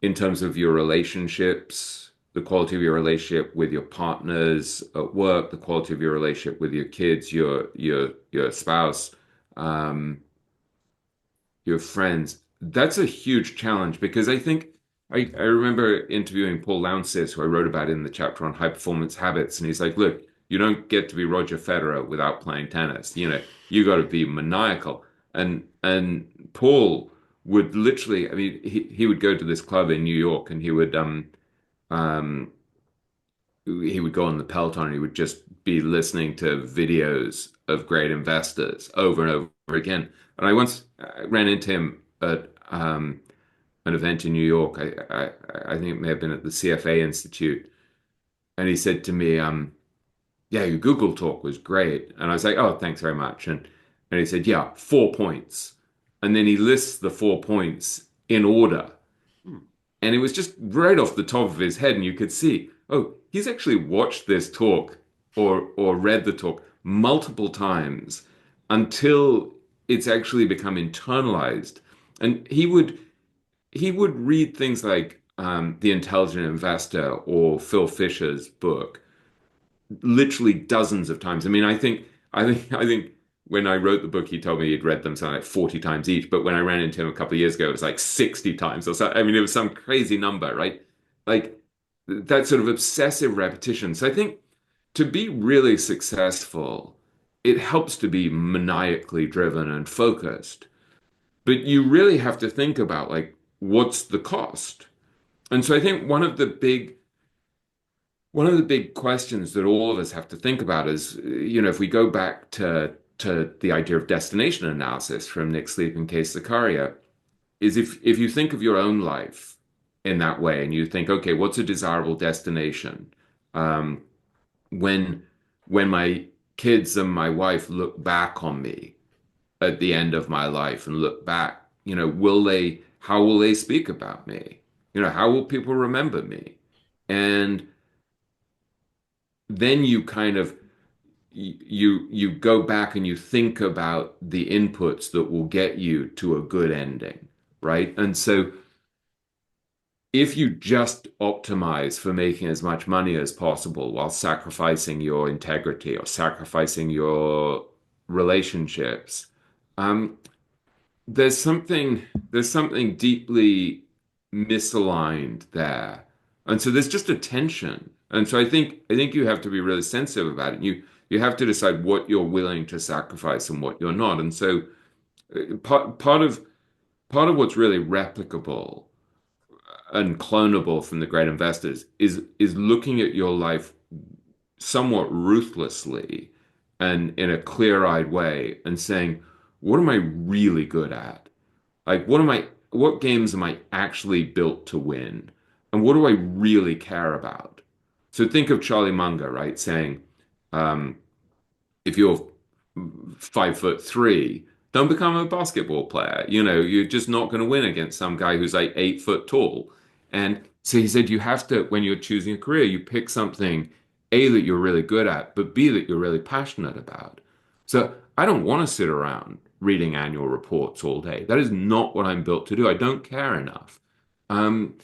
in terms of your relationships, the quality of your relationship with your partners at work, the quality of your relationship with your kids, your spouse, um, your friends. That's a huge challenge because I think I remember interviewing Paul Lountzis, who I wrote about in the chapter on high performance habits, and he's like, "Look, you don't get to be Roger Federer without playing tennis. You know, you got to be maniacal." And Paul would literally, I mean, he would go to this club in New York, and he would um, he would go on the Peloton and he would just be listening to videos of great investors over and over again. And I once ran into him at an event in New York. I think it may have been at the CFA Institute, and he said to me, "Yeah, your Google talk was great." And I was like, "Oh, thanks very much." And he said, "Yeah, 4 points," and then he lists the 4 points in order. And it was just right off the top of his head, and you could see, oh, he's actually watched this talk or read the talk multiple times until it's actually become internalized. And he would read things like The Intelligent Investor or Phil Fisher's book literally dozens of times. I mean, I think when I wrote the book, he told me he'd read them something like 40 times each. But when I ran into him a couple of years ago, it was like 60 times or so. I mean, it was some crazy number, right? Like that sort of obsessive repetition. So I think to be really successful, it helps to be maniacally driven and focused. But you really have to think about like, what's the cost? And so I think one of the big questions that all of us have to think about is, if we go back to the idea of destination analysis from Nick Sleep and Case Zakaria, is if you think of your own life in that way and you think, okay, what's a desirable destination? Um, when when my kids and my wife look back on me at the end of my life and look back, how will they speak about me? How will people remember me? And then you kind of you go back and you think about the inputs that will get you to a good ending, right? And so if you just optimize for making as much money as possible while sacrificing your integrity or sacrificing your relationships, um, there's something deeply misaligned there. And so there's just a tension. And so I think you have to be really sensitive about it. You have to decide what you're willing to sacrifice and what you're not. And so part of what's really replicable and clonable from the great investors is looking at your life somewhat ruthlessly and in a clear-eyed way and saying, what am I really good at? Like, what games am I actually built to win? And what do I really care about? So think of Charlie Munger, right? Saying, um, if you're 5'3", don't become a basketball player. You're just not going to win against some guy who's like 8 foot tall. And so he said, you have to, when you're choosing a career, you pick something, A, that you're really good at, but B, that you're really passionate about. So I don't want to sit around reading annual reports all day. That is not what I'm built to do. I don't care enough. Um,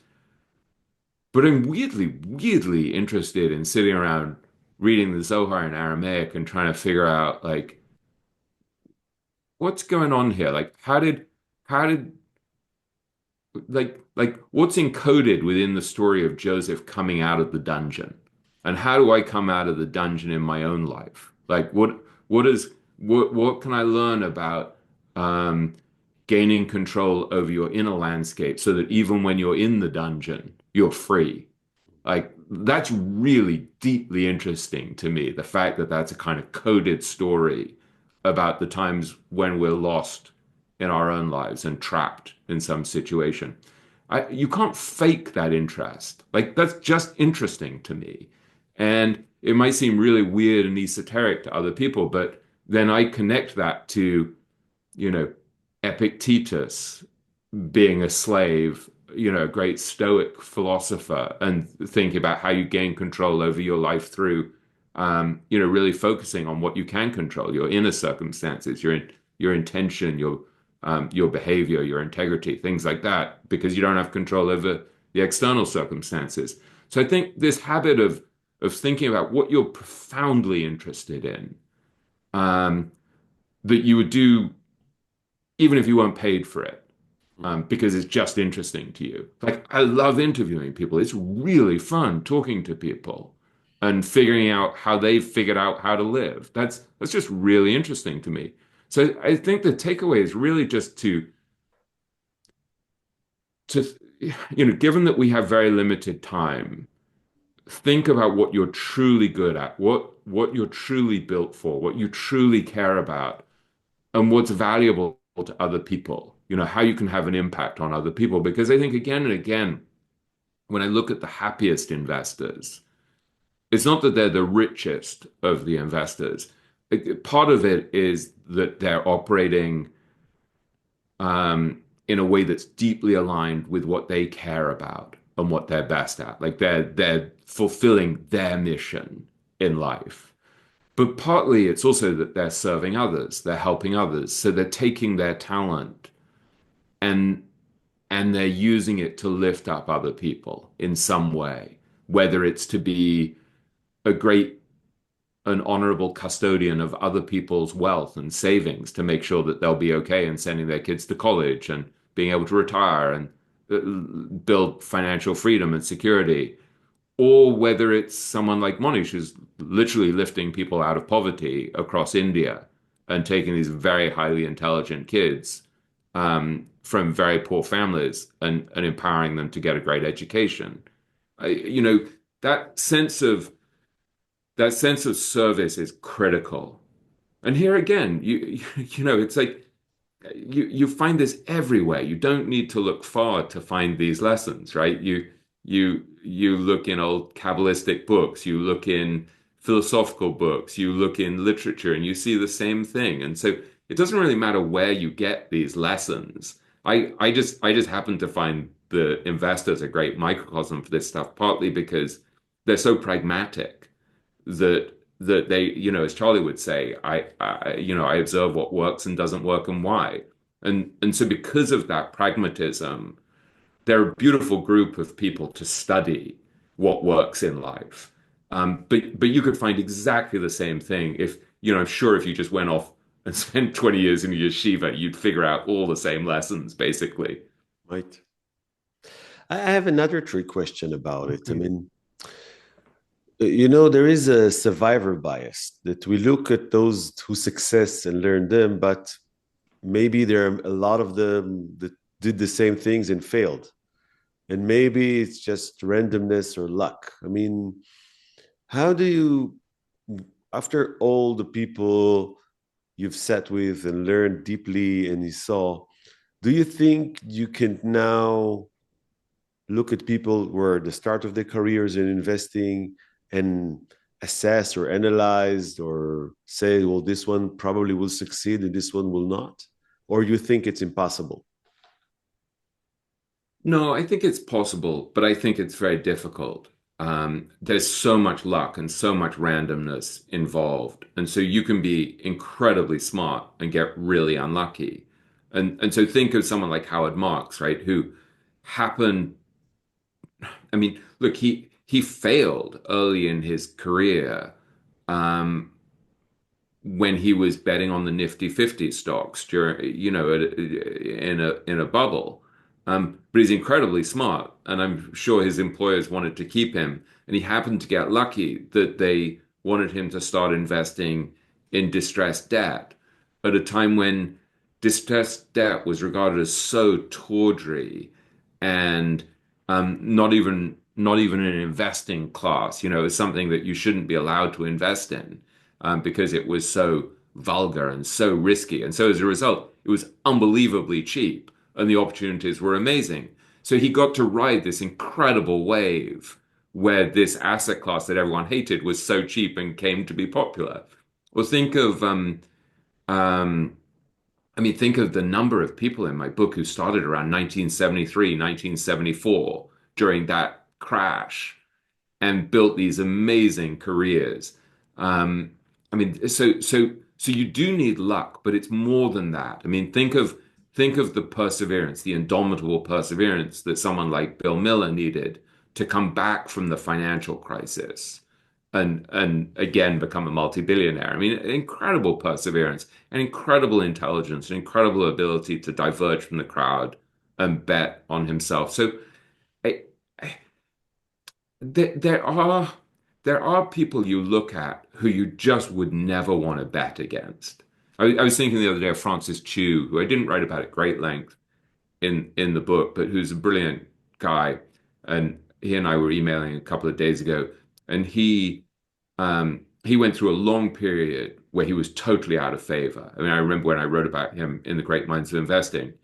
but I'm weirdly, weirdly interested in sitting around reading the Zohar in Aramaic and trying to figure out like what's going on here. Like how did like what's encoded within the story of Joseph coming out of the dungeon? And how do I come out of the dungeon in my own life? Like what can I learn about um, gaining control over your inner landscape so that even when you're in the dungeon, you're free? Like that's really deeply interesting to me, the fact that that's a kind of coded story about the times when we're lost in our own lives and trapped in some situation. You can't fake that interest. Like that's just interesting to me. And it might seem really weird and esoteric to other people, but then I connect that to, you know, Epictetus being a slave, a great Stoic philosopher, and thinking about how you gain control over your life through, really focusing on what you can control, your inner circumstances, your intention, your behavior, your integrity, things like that, because you don't have control over the external circumstances. So I think this habit of thinking about what you're profoundly interested in, that you would do even if you weren't paid for it, because it's just interesting to you. Like, I love interviewing people. It's really fun talking to people and figuring out how they've figured out how to live. That's just really interesting to me. So I think the takeaway is really just to given that we have very limited time, think about what you're truly good at, what you're truly built for, what you truly care about, and what's valuable to other people. You know, how you can have an impact on other people. Because I think again and again, when I look at the happiest investors, it's not that they're the richest of the investors. Part of it is that they're operating in a way that's deeply aligned with what they care about and what they're best at. Like they're fulfilling their mission in life. But partly it's also that they're serving others, they're helping others. So they're taking their talent and they're using it to lift up other people in some way, whether it's to be a great, an honorable custodian of other people's wealth and savings to make sure that they'll be okay and sending their kids to college and being able to retire and build financial freedom and security, or whether it's someone like Monish who's literally lifting people out of poverty across India and taking these very highly intelligent kids from very poor families and empowering them to get a great education. You know, that sense of service is critical. And here again, you know, it's like you find this everywhere. You don't need to look far to find these lessons, right? You look in old Kabbalistic books, you look in philosophical books, you look in literature, and you see the same thing. And so it doesn't really matter where you get these lessons. I just happen to find the investors a great microcosm for this stuff, partly because they're so pragmatic that they, you know, as Charlie would say, I observe what works and doesn't work and why. And so because of that pragmatism, they're a beautiful group of people to study what works in life. But you could find exactly the same thing if, you know, I'm sure if you just went off and spent 20 years in a yeshiva, you'd figure out all the same lessons, basically. Right. I have another trick question about it. I mean, you know, there is a survivor bias that we look at those who success and learn them, but maybe there are a lot of them that did the same things and failed. And maybe it's just randomness or luck. I mean, how do you, after all the people you've sat with and learned deeply and you saw, do you think you can now look at people who are at the start of their careers in investing and assess or analyze or say, well, this one probably will succeed and this one will not? Or you think it's impossible? No, I think it's possible, but I think it's very difficult. There's so much luck and so much randomness involved. And so you can be incredibly smart and get really unlucky. And so think of someone like Howard Marks, right, who happened, I mean, look, he failed early in his career when he was betting on the Nifty 50 stocks during, you know, in a bubble. But he's incredibly smart, and I'm sure his employers wanted to keep him. And he happened to get lucky that they wanted him to start investing in distressed debt at a time when distressed debt was regarded as so tawdry and not even an investing class. You know, it's something that you shouldn't be allowed to invest in because it was so vulgar and so risky. And so as a result, it was unbelievably cheap and the opportunities were amazing. So he got to ride this incredible wave where this asset class that everyone hated was so cheap and came to be popular. Well, think of the number of people in my book who started around 1973, 1974 during that crash and built these amazing careers. So you do need luck, but it's more than that. I mean, think of the perseverance, the indomitable perseverance that someone like Bill Miller needed to come back from the financial crisis and again become a multi-billionaire. I mean, incredible perseverance and incredible intelligence and incredible ability to diverge from the crowd and bet on himself. So I, there are people you look at who you just would never want to bet against. I was thinking the other day of Francis Chu, who I didn't write about at great length in the book, but who's a brilliant guy. And he and I were emailing a couple of days ago, and he went through a long period where he was totally out of favor. I mean, I remember when I wrote about him in The Great Minds of Investing,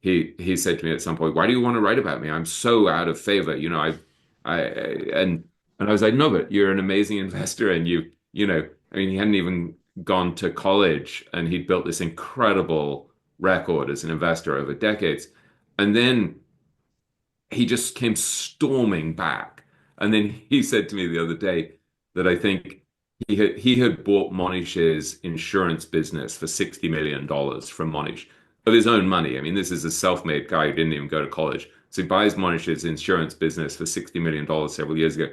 he said to me at some point, "Why do you want to write about me? I'm so out of favor. You know, I and I was like, no, but you're an amazing investor, and you know, I mean, he hadn't even gone to college, and he'd built this incredible record as an investor over decades, and then he just came storming back. And then he said to me the other day that I think he had bought Monish's insurance business for $60 million from Monish of his own money. I mean, this is a self-made guy who didn't even go to college. So he buys Monish's insurance business for $60 million several years ago.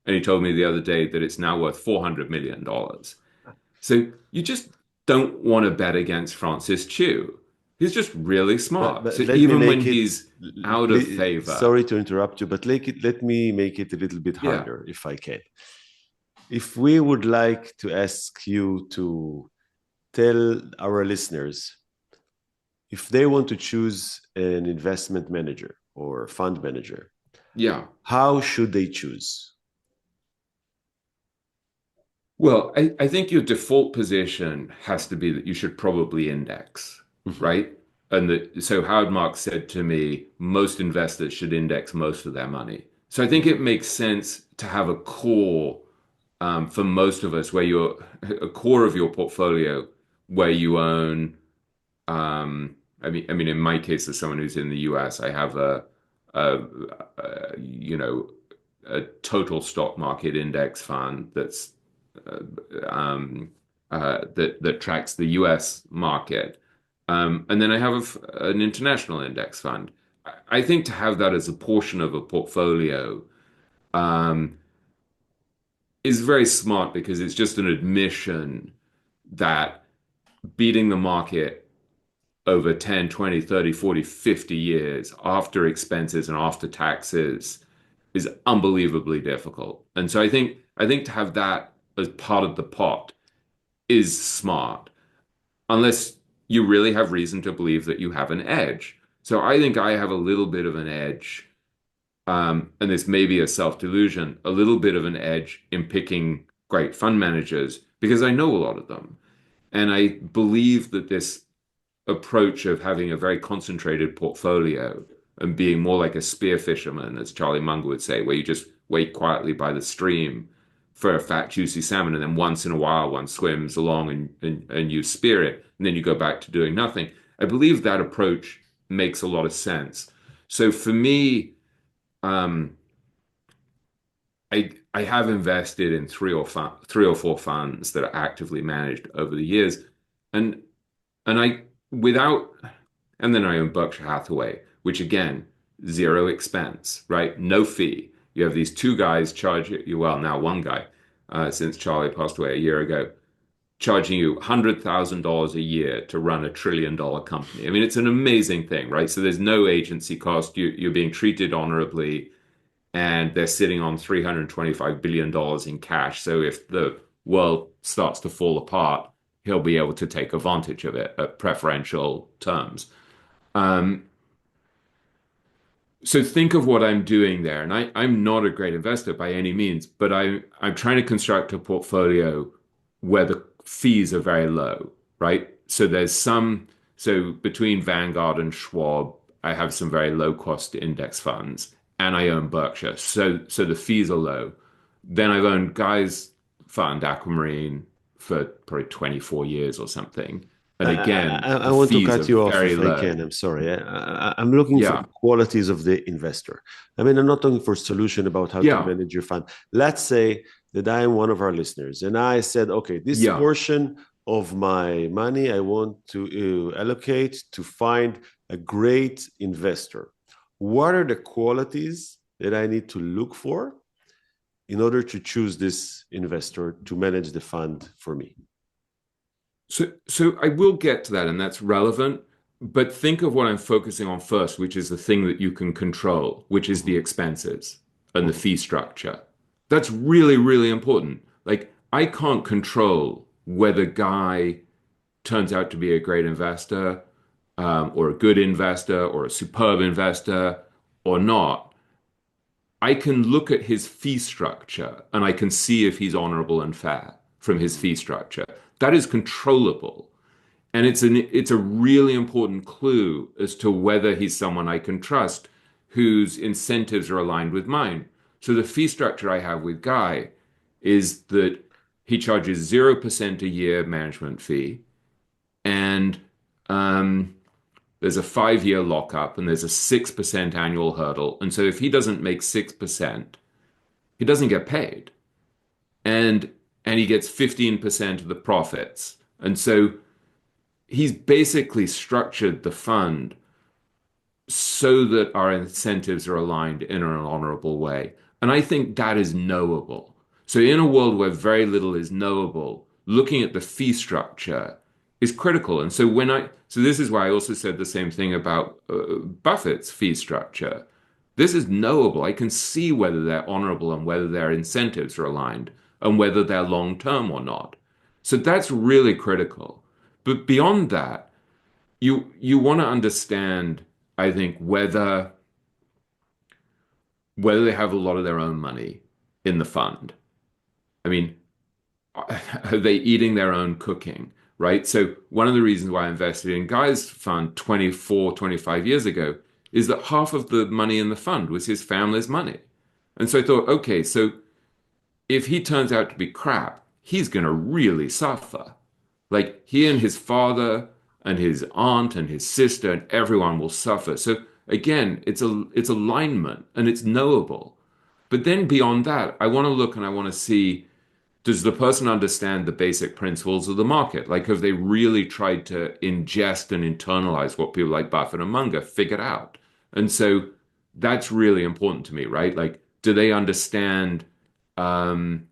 And he told me the other day that it's now worth $400 million. So you just don't want to bet against Francis Chu. He's just really smart. But So let me even when make it. he's out of favor, Sorry to interrupt you, but let me make it a little bit yeah, harder, if I can. If we would like to ask you to tell our listeners if they want to choose an investment manager or fund manager, yeah. how should they choose? Well, I think your default position has to be that you should probably index, right? And so Howard Marks said to me, most investors should index most of their money. So I think it makes sense to have a core for most of us, where you're a core of your portfolio where you own. I mean, in my case, as someone who's in the U.S., I have you know, a total stock market index fund that's that tracks the U.S. market, and then I have an international index fund. I think to have that as a portion of a portfolio is very smart, because it's just an admission that beating the market over 10, 20, 30, 40, 50 years after expenses and after taxes is unbelievably difficult. And so I think to have that as part of the pot is smart, unless you really have reason to believe that you have an edge. So I think I have a little bit of an edge, and this may be a self-delusion, a little bit of an edge in picking great fund managers because I know a lot of them. And I believe that this approach of having a very concentrated portfolio and being more like a spear fisherman, as Charlie Munger would say, where you just wait quietly by the stream for a fat, juicy salmon, and then once in a while one swims along and you spear it, and then you go back to doing nothing. I believe that approach makes a lot of sense. So for me, I have invested in three or four funds that are actively managed over the years, and I without and then I own Berkshire Hathaway, which again, zero expense, right? No fee. You have these two guys charge you, well, now one guy, since Charlie passed away a year ago, charging you $100,000 a year to run $1 trillion company. I mean, it's an amazing thing, right? So there's no agency cost. You're being treated honorably, and they're sitting on $325 billion in cash. So if the world starts to fall apart, he'll be able to take advantage of it at preferential terms. So think of what I'm doing there. And I'm not a great investor by any means, but I'm trying to construct a portfolio where the fees are very low, right? So between Vanguard and Schwab, I have some very low cost index funds, and I own Berkshire. So the fees are low. Then I've owned Guy's fund, Aquamarine, for probably 24 years or something. And again, I the want to fees cut you are off very if low. I can. I'm sorry. I'm looking for Yeah. the qualities of the investor. I mean, I'm not looking for a solution about how Yeah. to manage your fund. Let's say that I am one of our listeners, and I said, okay, this Yeah. portion of my money I want to allocate to find a great investor. What are the qualities that I need to look for in order to choose this investor to manage the fund for me? So I will get to that, and that's relevant. But think of what I'm focusing on first, which is the thing that you can control, which is the expenses and the fee structure. That's really, really important. Like, I can't control whether Guy turns out to be a great investor, or a good investor, or a superb investor, or not. I can look at his fee structure and I can see if he's honorable and fair from his fee structure. That is controllable. And it's a really important clue as to whether he's someone I can trust whose incentives are aligned with mine. So the fee structure I have with Guy is that he charges 0% a year management fee, and there's a 5-year lockup, and there's a 6% annual hurdle. And so if he doesn't make 6%, he doesn't get paid. And he gets 15% of the profits. And so he's basically structured the fund so that our incentives are aligned in an honorable way. And I think that is knowable. So in a world where very little is knowable, looking at the fee structure is critical. And so so this is why I also said the same thing about Buffett's fee structure. This is knowable. I can see whether they're honorable and whether their incentives are aligned and whether they're long-term or not. So that's really critical. But beyond that, you want to understand, I think, whether they have a lot of their own money in the fund. I mean, are they eating their own cooking, right? So one of the reasons why I invested in Guy's fund 24, 25 years ago is that half of the money in the fund was his family's money. And so I thought, okay, so if he turns out to be crap, he's going to really suffer. Like he and his father and his aunt and his sister and everyone will suffer. So again, it's alignment and it's knowable. But then beyond that, I want to look and I want to see, does the person understand the basic principles of the market? Like, have they really tried to ingest and internalize what people like Buffett and Munger figured out? And so that's really important to me, right? Like, do they understand the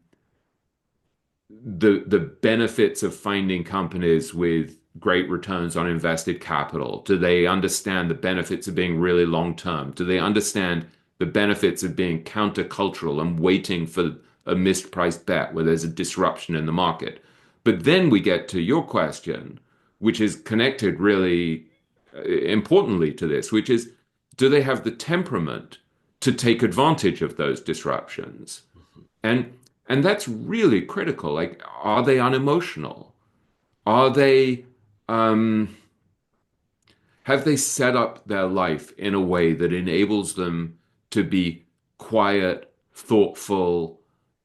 benefits of finding companies with great returns on invested capital? Do they understand the benefits of being really long term? Do they understand the benefits of being countercultural and waiting for a mispriced bet where there's a disruption in the market? But then we get to your question, which is connected really importantly to this, which is, do they have the temperament to take advantage of those disruptions? And that's really critical. Like, are they unemotional? Are they, have they set up their life in a way that enables them to be quiet, thoughtful,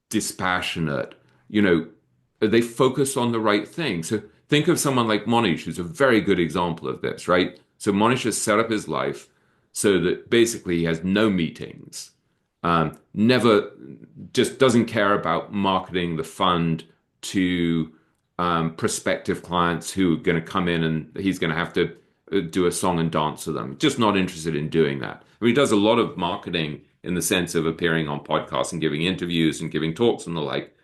dispassionate? You know, are they focused on the right thing? So think of someone like Monish, who's a very good example of this, right? So Monish has set up his life so that basically he has no meetings. Never, just doesn't care about marketing the fund to prospective clients who are going to come in and he's going to have to do a song and dance with them. Just not interested in doing that. I mean, he does a lot of marketing in the sense of appearing on podcasts and giving interviews and giving talks and the like,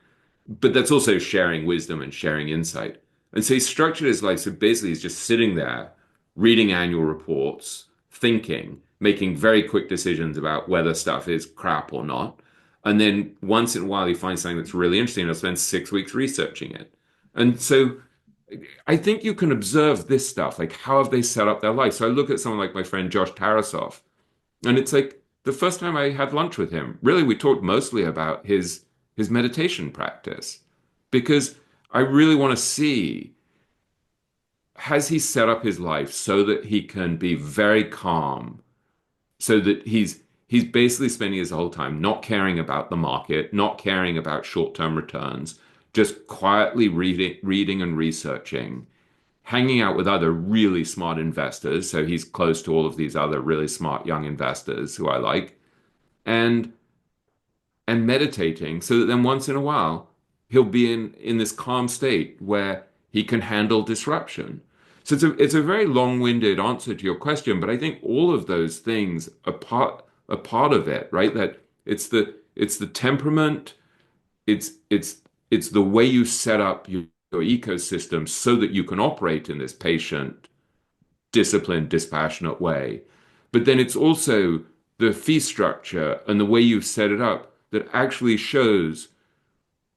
but that's also sharing wisdom and sharing insight. And so he structured his life so basically he's just sitting there reading annual reports, thinking, making very quick decisions about whether stuff is crap or not. And then once in a while, he finds something that's really interesting. He'll spend 6 weeks researching it. And so I think you can observe this stuff, like how have they set up their life? So I look at someone like my friend Josh Tarasoff, and it's like the first time I had lunch with him, really, we talked mostly about his meditation practice, because I really want to see, has he set up his life so that he can be very calm, so that he's basically spending his whole time not caring about the market, not caring about short-term returns, just quietly reading and researching, hanging out with other really smart investors. So he's close to all of these other really smart young investors who I like, and meditating, so that then once in a while he'll be in this calm state where he can handle disruption. So it's a very long-winded answer to your question, but I think all of those things are part of it, right? That it's the temperament, it's the way you set up your ecosystem so that you can operate in this patient, disciplined, dispassionate way. But then it's also the fee structure and the way you set it up that actually shows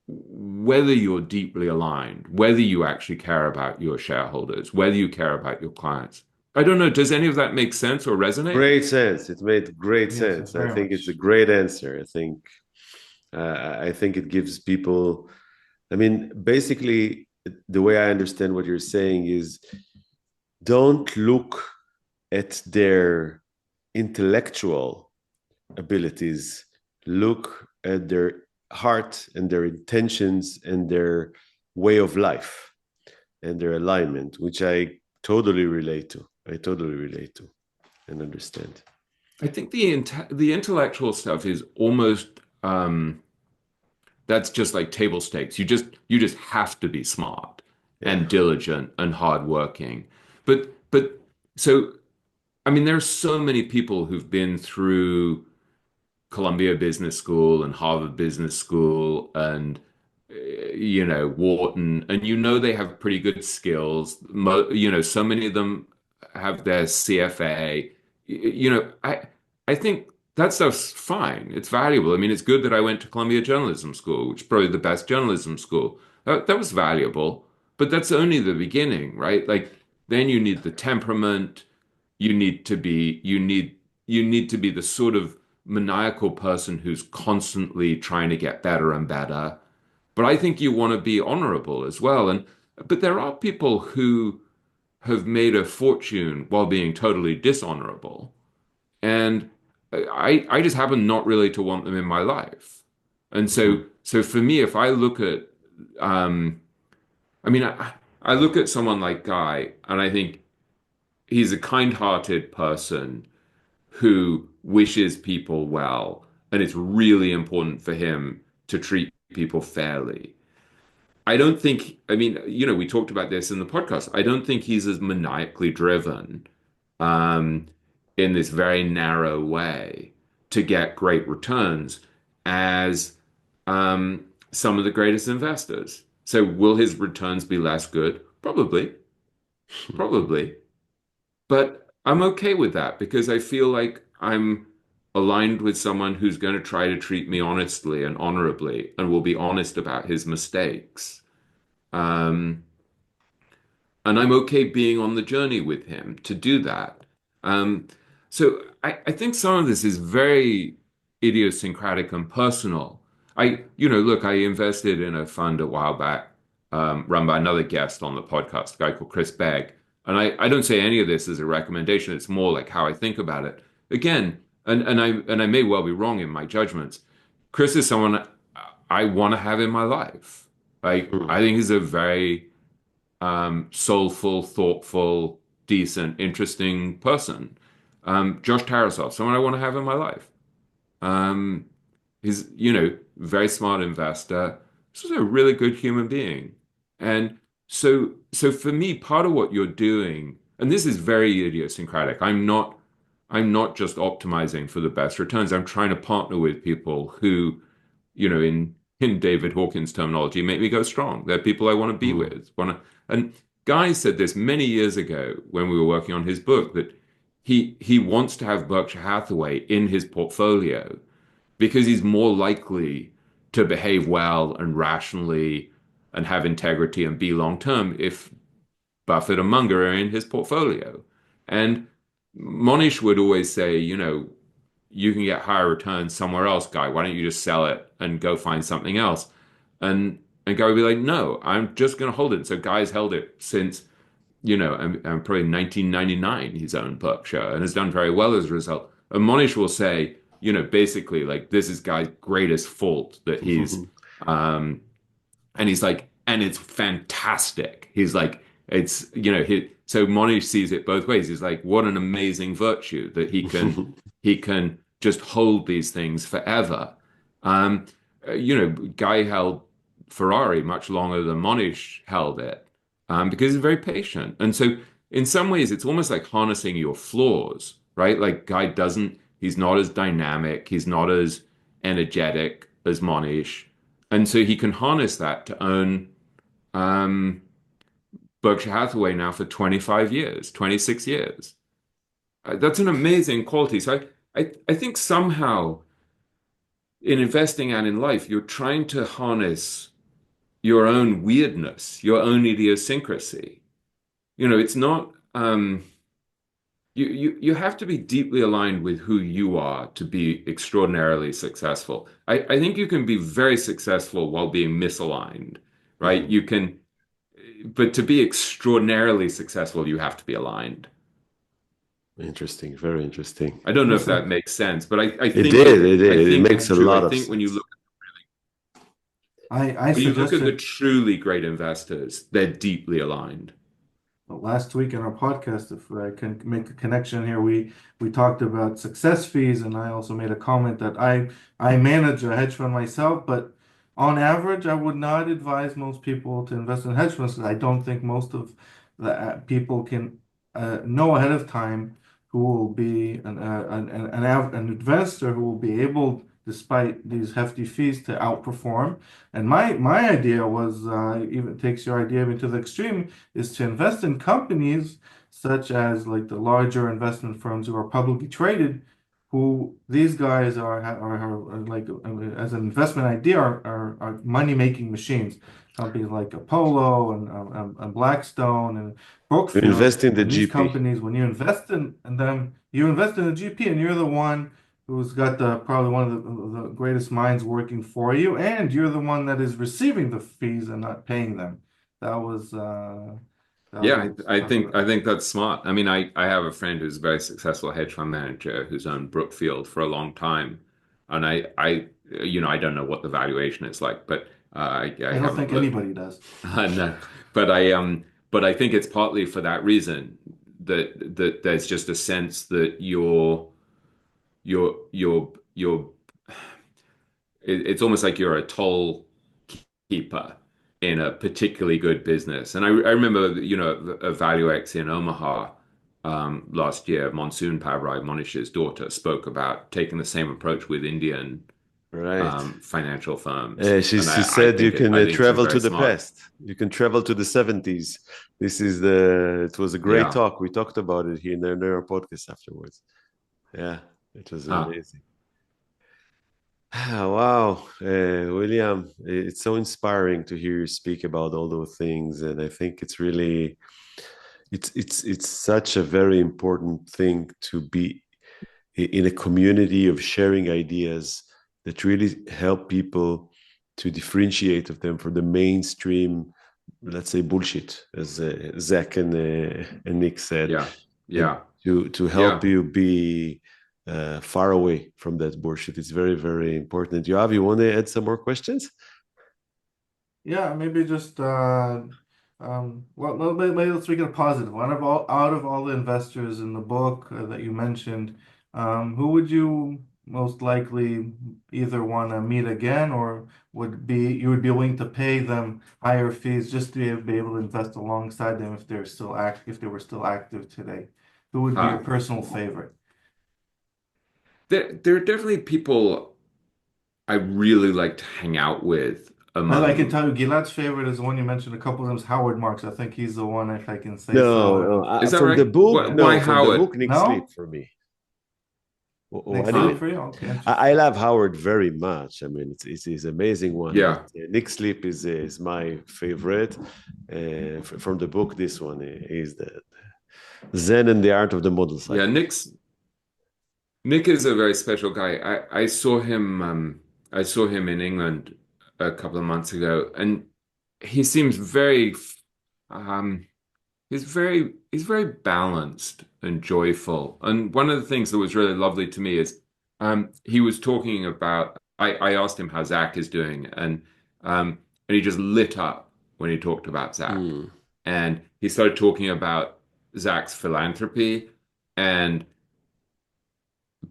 whether you're deeply aligned, whether you actually care about your shareholders, whether you care about your clients. I don't know. Does any of that make sense or resonate? Great sense. It made great Yes, sense. I very think much. it's a great answer. I think it gives people. I mean, basically, the way I understand what you're saying is, don't look at their intellectual abilities. Look at their heart and their intentions and their way of life and their alignment, which I totally relate to. I totally relate to and understand. I think the intellectual stuff is almost that's just like table stakes. You just have to be smart Yeah. and diligent and hardworking. But so I mean, there are so many people who've been through Columbia Business School and Harvard Business School and Wharton, and they have pretty good skills. So many of them have their CFA. I think that stuff's fine. It's valuable. I mean, it's good that I went to Columbia Journalism School, which is probably the best journalism school. That was valuable, but that's only the beginning, right? Like then you need the temperament. You need to be the sort of maniacal person who's constantly trying to get better and better. But I think you want to be honorable as well. But there are people who have made a fortune while being totally dishonorable. And I just happen not really to want them in my life. And so for me, if I look at I mean I look at someone like Guy and I think he's a kind-hearted person who wishes people well, and it's really important for him to treat people fairly. I don't think, I mean, we talked about this in the podcast. I don't think he's as maniacally driven um, in this very narrow way to get great returns as some of the greatest investors. So will his returns be less good? Probably, probably. But I'm okay with that because I feel like I'm aligned with someone who's going to try to treat me honestly and honorably and will be honest about his mistakes. Um, and I'm okay being on the journey with him to do that. Um, so I think some of this is very idiosyncratic and personal. Look, I invested in a fund a while back, run by another guest on the podcast, a guy called Chris Begg. And I don't say any of this as a recommendation. It's more like how I think about it. Again, and I may well be wrong in my judgments. Chris is someone I want to have in my life. Like I think he's a very soulful, thoughtful, decent, interesting person. Josh Tarasov, someone I want to have in my life. Um, he's, very smart investor. He's also a really good human being. And so for me, part of what you're doing, and this is very idiosyncratic. I'm not just optimizing for the best returns. I'm trying to partner with people who, in David Hawkins' terminology, make me go strong. They're people I want to be with. And Guy said this many years ago when we were working on his book that he wants to have Berkshire Hathaway in his portfolio because he's more likely to behave well and rationally and have integrity and be long term if Buffett and Munger are in his portfolio. And Monish would always say, you can get higher returns somewhere else, Guy. Why don't you just sell it and go find something else? And Guy would be like, no, I'm just going to hold it. So Guy's held it since, I'm probably 1999, he's owned Berkshire and has done very well as a result. And Monish will say, basically like this is Guy's greatest fault that and he's like, and it's fantastic. He's like, so Monish sees it both ways. He's like, what an amazing virtue that he can just hold these things forever. Um, Guy held Ferrari much longer than Monish held it because he's very patient. And so in some ways, it's almost like harnessing your flaws, right? Like Guy he's not as dynamic, he's not as energetic as Monish. And so he can harness that to own um, Berkshire Hathaway now for 25 years, 26 years. That's an amazing quality. So I think somehow in investing and in life, you're trying to harness your own weirdness, your own idiosyncrasy. It's not you have to be deeply aligned with who you are to be extraordinarily successful. I think you can be very successful while being misaligned, right? You can, but to be extraordinarily successful, you have to be aligned. Interesting, very interesting. I don't know if Listen, that makes sense, but I It think did, it I did. It think makes it's a true. I lot of think when you sense. look I when you look at the suggested truly great investors, they're deeply aligned. last week in our podcast, if I can make a connection here, we talked about success fees, and I also made a comment that I manage a hedge fund myself, but on average, I would not advise most people to invest in hedge funds because I don't think most of the people can know ahead of time who will be an investor who will be able, despite these hefty fees, to outperform. And my idea was even takes your idea even to the extreme is to invest in companies such as like the larger investment firms who are publicly traded, who these guys are like as an investment idea are money-making machines. Companies like Apollo and Blackstone and You Brookfield. invest in the And these GP. companies, when you invest in them, you invest in the GP, and you're the one who's got the probably one of the greatest minds working for you, and you're the one that is receiving the fees and not paying them. That was Yeah, I talk think about. I think that's smart. I mean, I have a friend who's a very successful hedge fund manager who's owned Brookfield for a long time, and I don't know what the valuation is like, but I I don't haven't think looked. anybody does. No, but I think it's partly for that reason that there's just a sense that you're it's almost like you're a toll keeper in a particularly good business. And I remember, a ValueX in Omaha last year, Monsoon Pabrai, Monish's daughter, spoke about taking the same approach with Indian Right. financial firms. And She said you can I think she's travel to very the smart. past. You can travel to the 70s. It was a great Yeah. talk. We talked about it here in our podcast afterwards. Yeah, it was Huh. amazing. Wow, William, it's so inspiring to hear you speak about all those things, and I think it's really, it's such a very important thing to be in a community of sharing ideas that really help people to differentiate of them from the mainstream, let's say, bullshit, as Zach and Nick said, Yeah. and Yeah. to help Yeah. you be far away from that bullshit. It's very, very important. Yoav, you want to add some more questions? Yeah, maybe just well, maybe let's make it a positive. Out of all the investors in the book that you mentioned, who would you most likely either want to meet again, or you would be willing to pay them higher fees just to be able to invest alongside them if if they were still active today? Who would be your Huh. personal favorite? There are definitely people I really like to hang out with I can among. tell you, Gilad's favorite is the one you mentioned a couple of times, Howard Marks. I think he's the one, if I can say No, so. no. Is that From the right? book, Why no. From the Howard? book, Nick Sleep No? for me. Nick What do you Sleep mean? Huh. for you? Okay, I interesting. love Howard very much. I mean, it's an amazing one. But Yeah. Nick Sleep is my favorite. From the book, this one is the Zen and the Art of the Model Yeah. Cycle. Nick is a very special guy. I saw him in England a couple of months ago, and he seems um, he's very balanced and joyful. And one of the things that was really lovely to me is he was talking about. I asked him how Zach is doing, and he just lit up when he talked about Zach, Mm. and he started talking about Zach's philanthropy and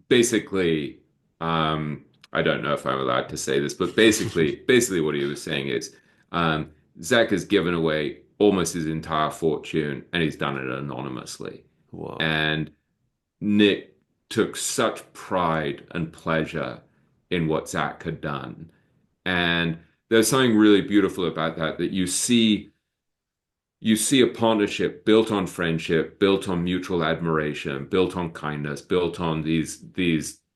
basically, I don't know if I'm allowed to say this, but basically what he was saying is, Zach has given away almost his entire fortune, and he's done it anonymously. Wow. And Nick took such pride and pleasure in what Zach had done. And there's something really beautiful about that, that you see a partnership built on friendship, built on mutual admiration, built on kindness, built on these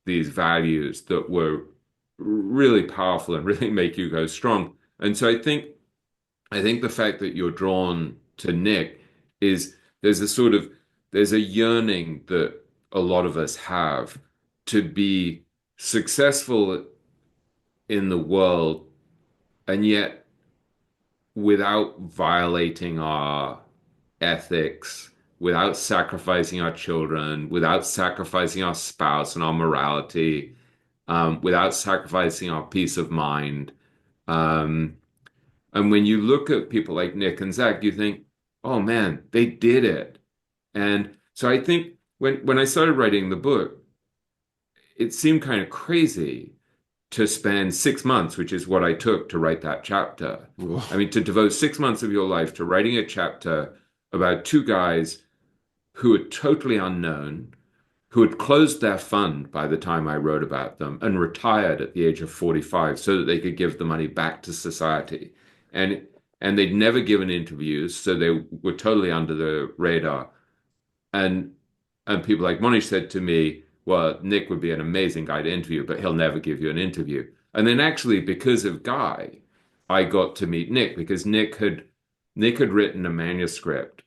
values that were really powerful and really make you go strong. And so I think the fact that you're drawn to Nick is there's a sort of there's a yearning that a lot of us have to be successful in the world, and yet without violating our ethics, without sacrificing our children, without sacrificing our spouse and our morality, without sacrificing our peace of mind. Um, and when you look at people like Nick and Zach, you think, oh man, they did it. And so I think when I started writing the book, it seemed kind of crazy to spend 6 months, which is what I took to write that chapter. Whoa. I mean, to devote 6 months of your life to writing a chapter about two guys who were totally unknown, who had closed their fund by the time I wrote about them and retired at the age of 45 so that they could give the money back to society. And they'd never given interviews, so they were totally under the radar. And people like Monish said to me, well, Nick would be an amazing guy to interview, but he'll never give you an interview. And then actually, because of Guy, I got to meet Nick because Nick had written a manuscript.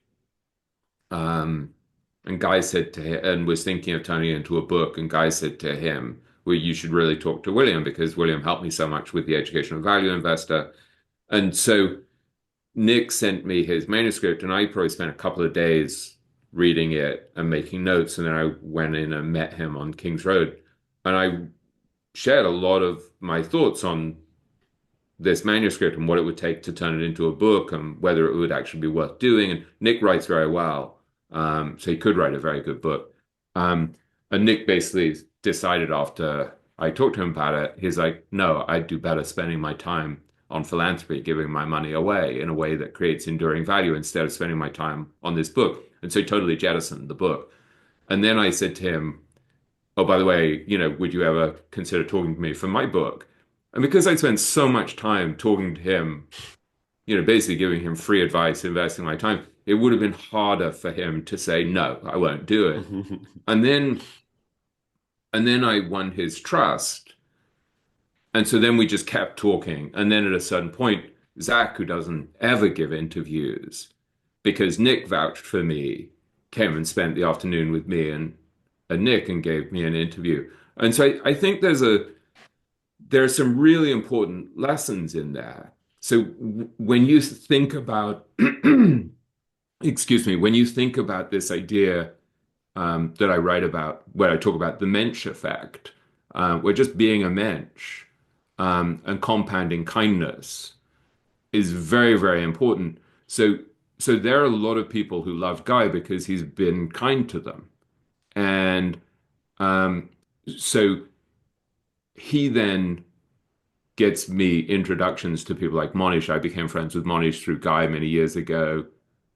And Guy said to him, and was thinking of turning it into a book, and Guy said to him, well, you should really talk to Wisliam because Wisliam helped me so much with the educational value investor. And so Nick sent me his manuscript, and I probably spent a couple of days reading it and making notes. And then I went in and met him on King's Road. And I shared a lot of my thoughts on this manuscript and what it would take to turn it into a book and whether it would actually be worth doing. And Nick writes very well. So he could write a very good book. And Nick basically decided after I talked to him about it, he's like, no, I'd do better spending my time on philanthropy, giving my money away in a way that creates enduring value instead of spending my time on this book. And so he totally jettisoned the book. And then I said to him, oh, by the way, would you ever consider talking to me for my book? And because I spent so much time talking to him, basically giving him free advice, investing my time, it would have been harder for him to say, no, I won't do it. And then I won his trust. And so then we just kept talking. And then at a certain point, Zach, who doesn't ever give interviews, because Nick vouched for me, came and spent the afternoon with me and Nick and gave me an interview. And so I think there are some really important lessons in there. So when you think about, when you think about this idea that I write about, where I talk about the mensch effect, where just being a mensch and compounding kindness is very, very important. So there are a lot of people who love Guy because he's been kind to them. And so he then gets me introductions to people like Monish. I became friends with Monish through Guy many years ago,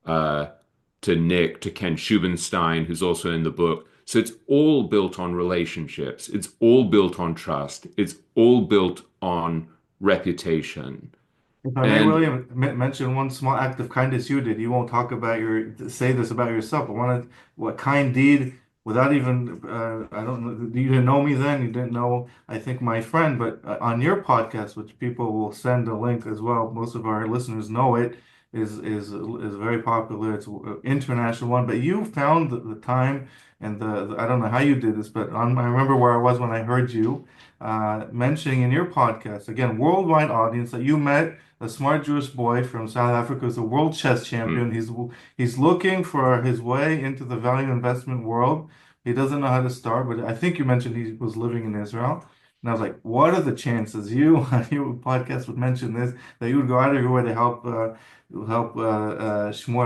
to Nick, to Ken Schubenstein, who's also in the book. So it's all built on relationships. It's all built on trust. It's all built on reputation. If I may, William, mention one small act of kindness you did. You won't say this about yourself, but what kind deed, without even, I don't know, you didn't know me then, you didn't know, I think, my friend, but on your podcast, which people will send a link as well, most of our listeners know it, is very popular. It's an international one, but you found the time and I don't know how you did this, but I remember where I was when I heard you mentioning in your podcast, again, worldwide audience, that you met a smart Jewish boy from South Africa who's a world chess champion. He's looking for his way into the value investment world. He doesn't know how to start, but I think you mentioned he was living in Israel. And I was like, what are the chances you on your podcast would mention this, that you would go out of your way to help Shmuel?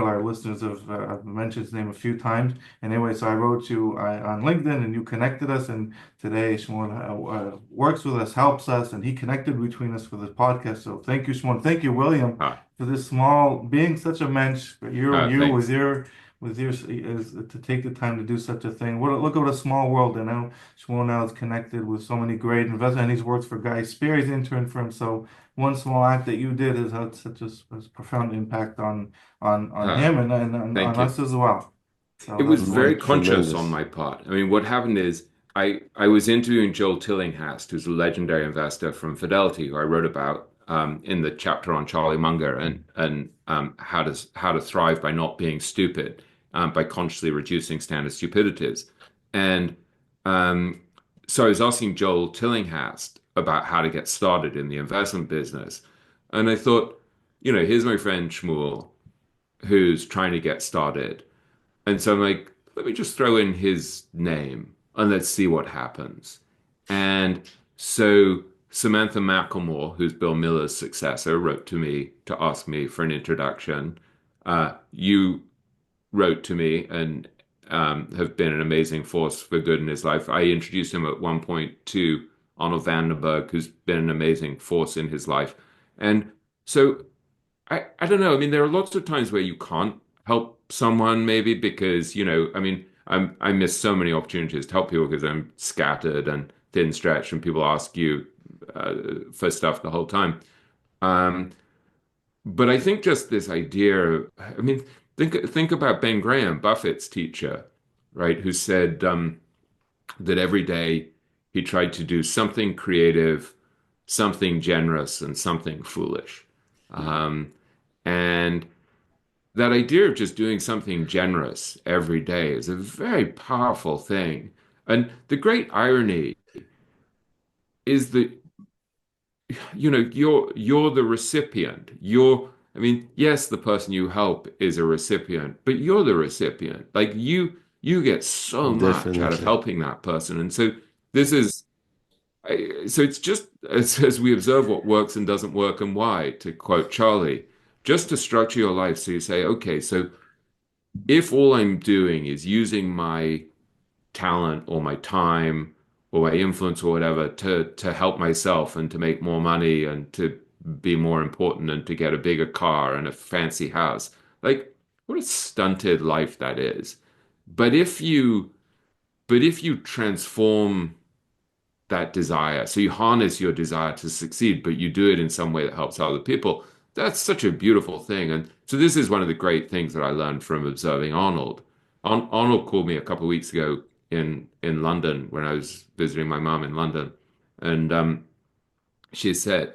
Our listeners have mentioned his name a few times. And anyway, so I wrote you on LinkedIn, and you connected us. And today Shmuel works with us, helps us, and he connected between us for this podcast. So thank you, Shmuel. Thank you, William, for this being such a mensch. With your to take the time to do such a thing. Look at what a small world. And now Shmuel now is connected with so many great investors, and he's worked for Guy Spear. He's interned for him. So one small act that you did has had such a profound impact on him and on us as well. So it was very conscious tremendous on my part. I mean, what happened is I was interviewing Joel Tillinghast, who's a legendary investor from Fidelity, who I wrote about in the chapter on Charlie Munger and how to thrive by not being stupid. by consciously reducing standard stupidities. And so I was asking Joel Tillinghast about how to get started in the investment business. And I thought, here's my friend Shmuel, who's trying to get started. And so I'm like, let me just throw in his name and let's see what happens. And so Samantha Macklemore, who's Bill Miller's successor, wrote to me to ask me for an introduction. You wrote to me and have been an amazing force for good in his life. I introduced him at one point to Arnold Vandenberg, who's been an amazing force in his life. And so I don't know. I mean, there are lots of times where you can't help someone, maybe because, I miss so many opportunities to help people because I'm scattered and thin stretched, and people ask you for stuff the whole time. But I think just this idea, think about Ben Graham, Buffett's teacher, right, who said that every day he tried to do something creative, something generous, and something foolish. And that idea of just doing something generous every day is a very powerful thing. And the great irony is that you're the recipient. Yes, the person you help is a recipient, but you're the recipient. Like you get so much out of helping that person. And so this is so it's just as we observe what works and doesn't work and why, to quote Charlie, just to structure your life so you say, okay, so if all I'm doing is using my talent or my time or my influence or whatever to help myself and to make more money and to be more important and to get a bigger car and a fancy house, like what a stunted life that is. But if you transform that desire, so you harness your desire to succeed, but you do it in some way that helps other people, that's such a beautiful thing. And so this is one of the great things that I learned from observing Arnold. Arnold called me a couple of weeks ago in London when I was visiting my mom in London, and she said,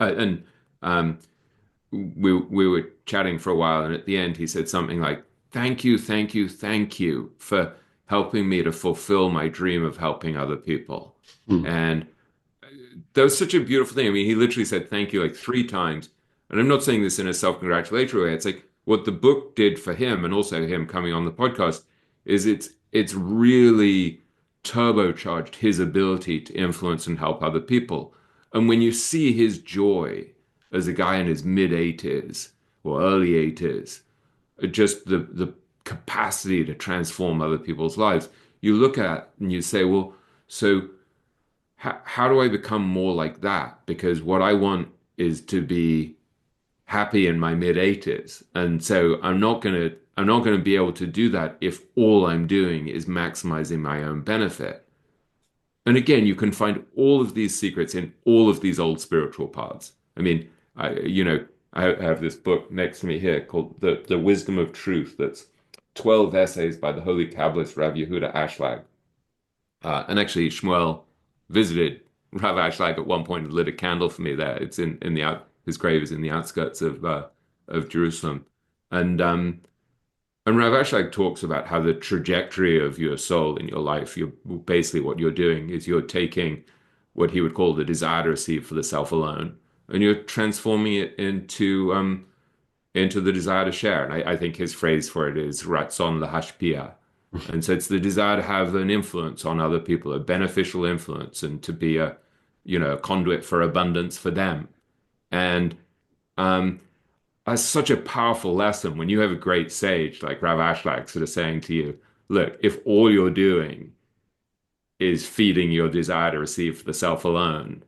we were chatting for a while, and at the end he said something like, "Thank you, thank you, thank you for helping me to fulfill my dream of helping other people." And that was such a beautiful thing. I mean, he literally said thank you like 3 times. And I'm not saying this in a self-congratulatory way. It's like what the book did for him and also him coming on the podcast is it's really turbocharged his ability to influence and help other people. And when you see his joy as a guy in his mid 80s or early 80s, just the capacity to transform other people's lives, you look at and you say, well, so how do I become more like that? Because what I want is to be happy in my mid 80s. And so I'm not going to be able to do that if all I'm doing is maximizing my own benefit. And again, you can find all of these secrets in all of these old spiritual paths. I mean, I have this book next to me here called The Wisdom of Truth. That's 12 essays by the holy Kabbalist Rav Yehuda Ashlag. And actually, Shmuel visited Rav Ashlag at one point and lit a candle for me there. It's in the his grave is in the outskirts of Jerusalem, and Rav Ashlag talks about how the trajectory of your soul in your life, basically what you're doing is you're taking what he would call the desire to receive for the self alone, and you're transforming it into the desire to share. And I think his phrase for it is ratzon lahashpia. And so it's the desire to have an influence on other people, a beneficial influence, and to be a conduit for abundance for them. And that's such a powerful lesson when you have a great sage like Rav Ashlag sort of saying to you, look, if all you're doing is feeding your desire to receive for the self alone,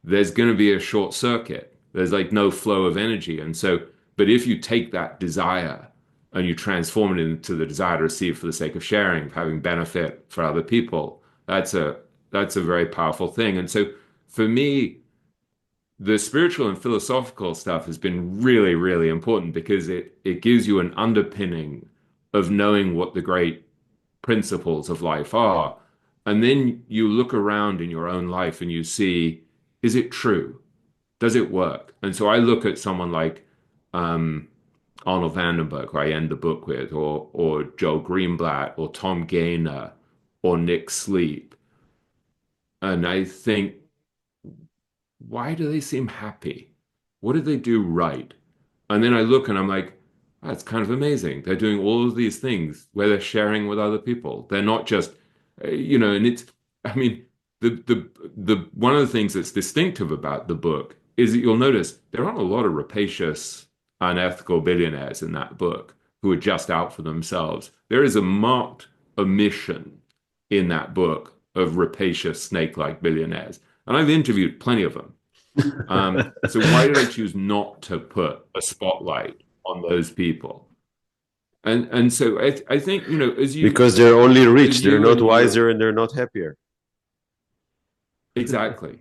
there's going to be a short circuit. There's like no flow of energy. And so, but if you take that desire and you transform it into the desire to receive for the sake of sharing, of having benefit for other people, that's a very powerful thing. And so for me, the spiritual and philosophical stuff has been really, really important because it gives you an underpinning of knowing what the great principles of life are. And then you look around in your own life and you see, is it true? Does it work? And so I look at someone like Arnold Vandenberg, who I end the book with, or Joel Greenblatt, or Tom Gaynor, or Nick Sleep. And I think, why do they seem happy? What did they do right? And then I look and I'm like, that's kind of amazing. They're doing all of these things where they're sharing with other people. They're not just, and it's, I mean, the one of the things that's distinctive about the book is that you'll notice there aren't a lot of rapacious, unethical billionaires in that book who are just out for themselves. There is a marked omission in that book of rapacious, snake-like billionaires. And I've interviewed plenty of them. So why did I choose not to put a spotlight on those people? And so I think, because they're only rich, they're not and wiser, and they're not happier. Exactly.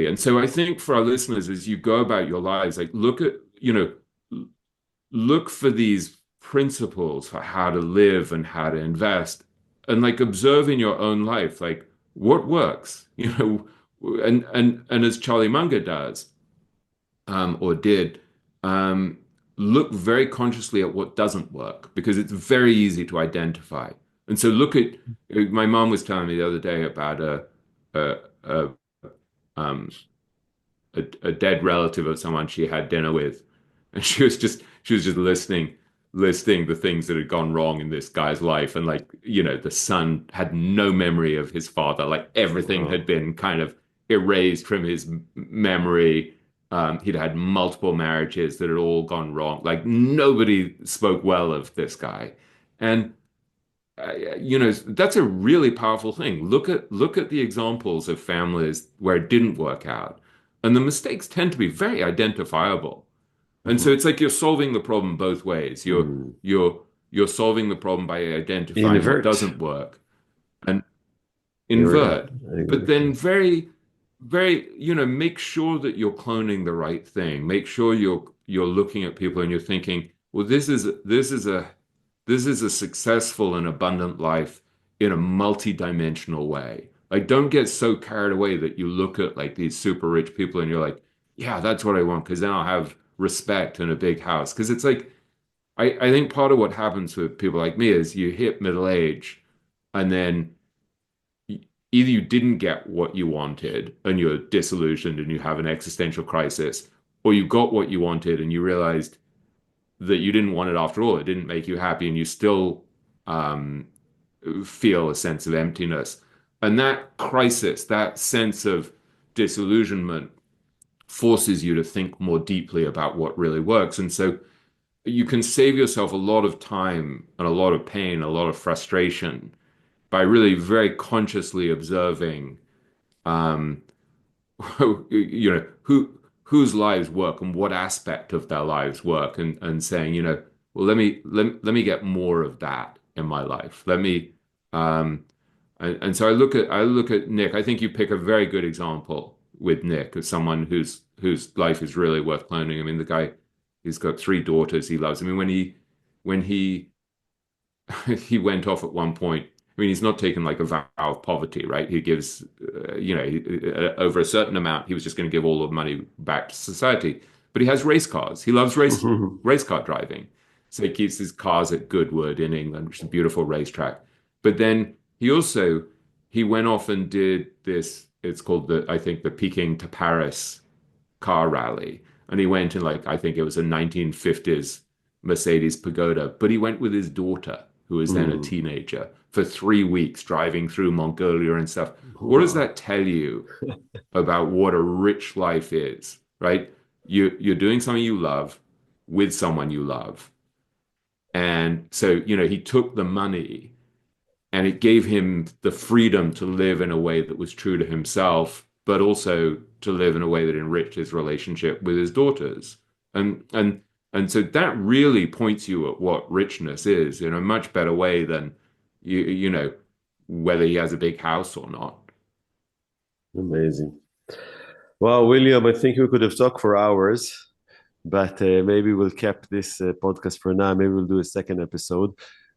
And so I think for our listeners, as you go about your lives, like look for these principles for how to live and how to invest, and like observe in your own life, like what works, and as Charlie Munger does, or did, look very consciously at what doesn't work, because it's very easy to identify. And so my mom was telling me the other day about a dead relative of someone she had dinner with, and she was just listing the things that had gone wrong in this guy's life, and like the son had no memory of his father, like everything had been kind of erased from his memory. He'd had multiple marriages that had all gone wrong, like nobody spoke well of this guy. And that's a really powerful thing. Look at the examples of families where it didn't work out, and the mistakes tend to be very identifiable. And so it's like you're solving the problem both ways. You're solving the problem by identifying what doesn't work, and invert. But then very, very, make sure that you're cloning the right thing. Make sure you're looking at people and you're thinking, well, this is a successful and abundant life in a multi-dimensional way. Like, don't get so carried away that you look at like these super rich people and you're like, yeah, that's what I want, because then I'll have respect and a big house. Because it's like, I think part of what happens with people like me is you hit middle age, and then either you didn't get what you wanted and you're disillusioned and you have an existential crisis, or you got what you wanted and you realized that you didn't want it after all. It didn't make you happy, and you still feel a sense of emptiness. And that crisis, that sense of disillusionment, forces you to think more deeply about what really works. And so you can save yourself a lot of time and a lot of pain, a lot of frustration, by really very consciously observing, whose lives work and what aspect of their lives work, and saying, well, let me get more of that in my life. Let me, and so I look at Nick. I think you pick a very good example with Nick as someone whose life is really worth cloning. I mean, the guy, he's got 3 daughters he loves. I mean, when he went off at one point, I mean, he's not taken like a vow of poverty, right? He gives, over a certain amount, he was just going to give all of the money back to society. But he has race cars. He loves race car driving. So he keeps his cars at Goodwood in England, which is a beautiful racetrack. But then he went off and did this, it's called I think the Peking to Paris car rally. And he went in like, I think it was a 1950s Mercedes Pagoda, but he went with his daughter, who was then a teenager, for 3 weeks driving through Mongolia and stuff. What does that tell you about what a rich life is, right? You're doing something you love with someone you love. And so, he took the money and it gave him the freedom to live in a way that was true to himself, but also to live in a way that enriched his relationship with his daughters. And so that really points you at what richness is in a much better way than, whether he has a big house or not. Amazing. Well, William, I think we could have talked for hours, but maybe we'll cap this podcast for now. Maybe we'll do a second episode.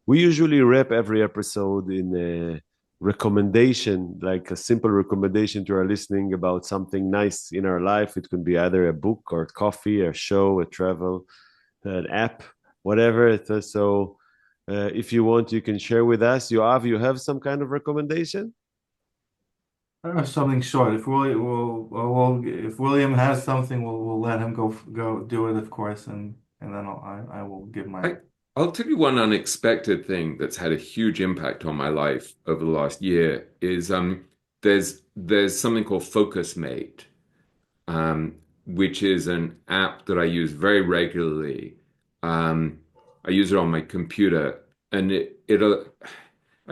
We usually wrap every episode in a recommendation, like a simple recommendation to our listening about something nice in our life. It could be either a book or coffee, a show, a travel, an app. whatever. So if you want, you can share with us. Yoav, you have some kind of recommendation? Something short. If William has something, we'll let him go do it, of course, and then I will give my. I'll tell you one unexpected thing that's had a huge impact on my life over the last year is there's something called FocusMate, which is an app that I use very regularly. I use it on my computer, and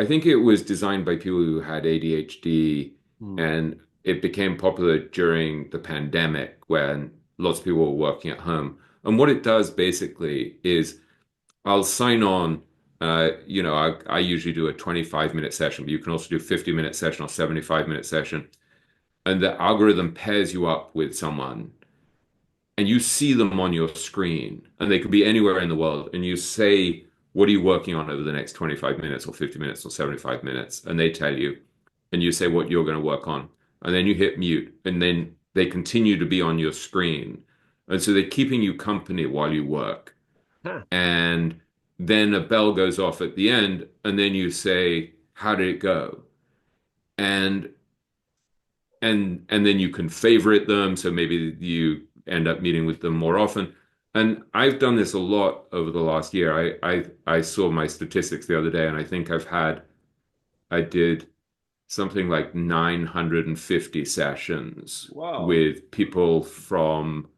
I think it was designed by people who had ADHD, and it became popular during the pandemic when lots of people were working at home. And what it does basically is I'll sign on. I usually do a 25-minute session, but you can also do a 50-minute session or 75-minute session. And the algorithm pairs you up with someone, and you see them on your screen, and they could be anywhere in the world. And you say, what are you working on over the next 25 minutes or 50 minutes or 75 minutes? And they tell you, and you say what you're going to work on. And then you hit mute, and then they continue to be on your screen. And so they're keeping you company while you work. Huh. And then a bell goes off at the end, and then you say, how did it go? And then you can favorite them, so maybe you end up meeting with them more often. And I've done this a lot over the last year. I saw my statistics the other day, and I think I did something like 950 sessions with people from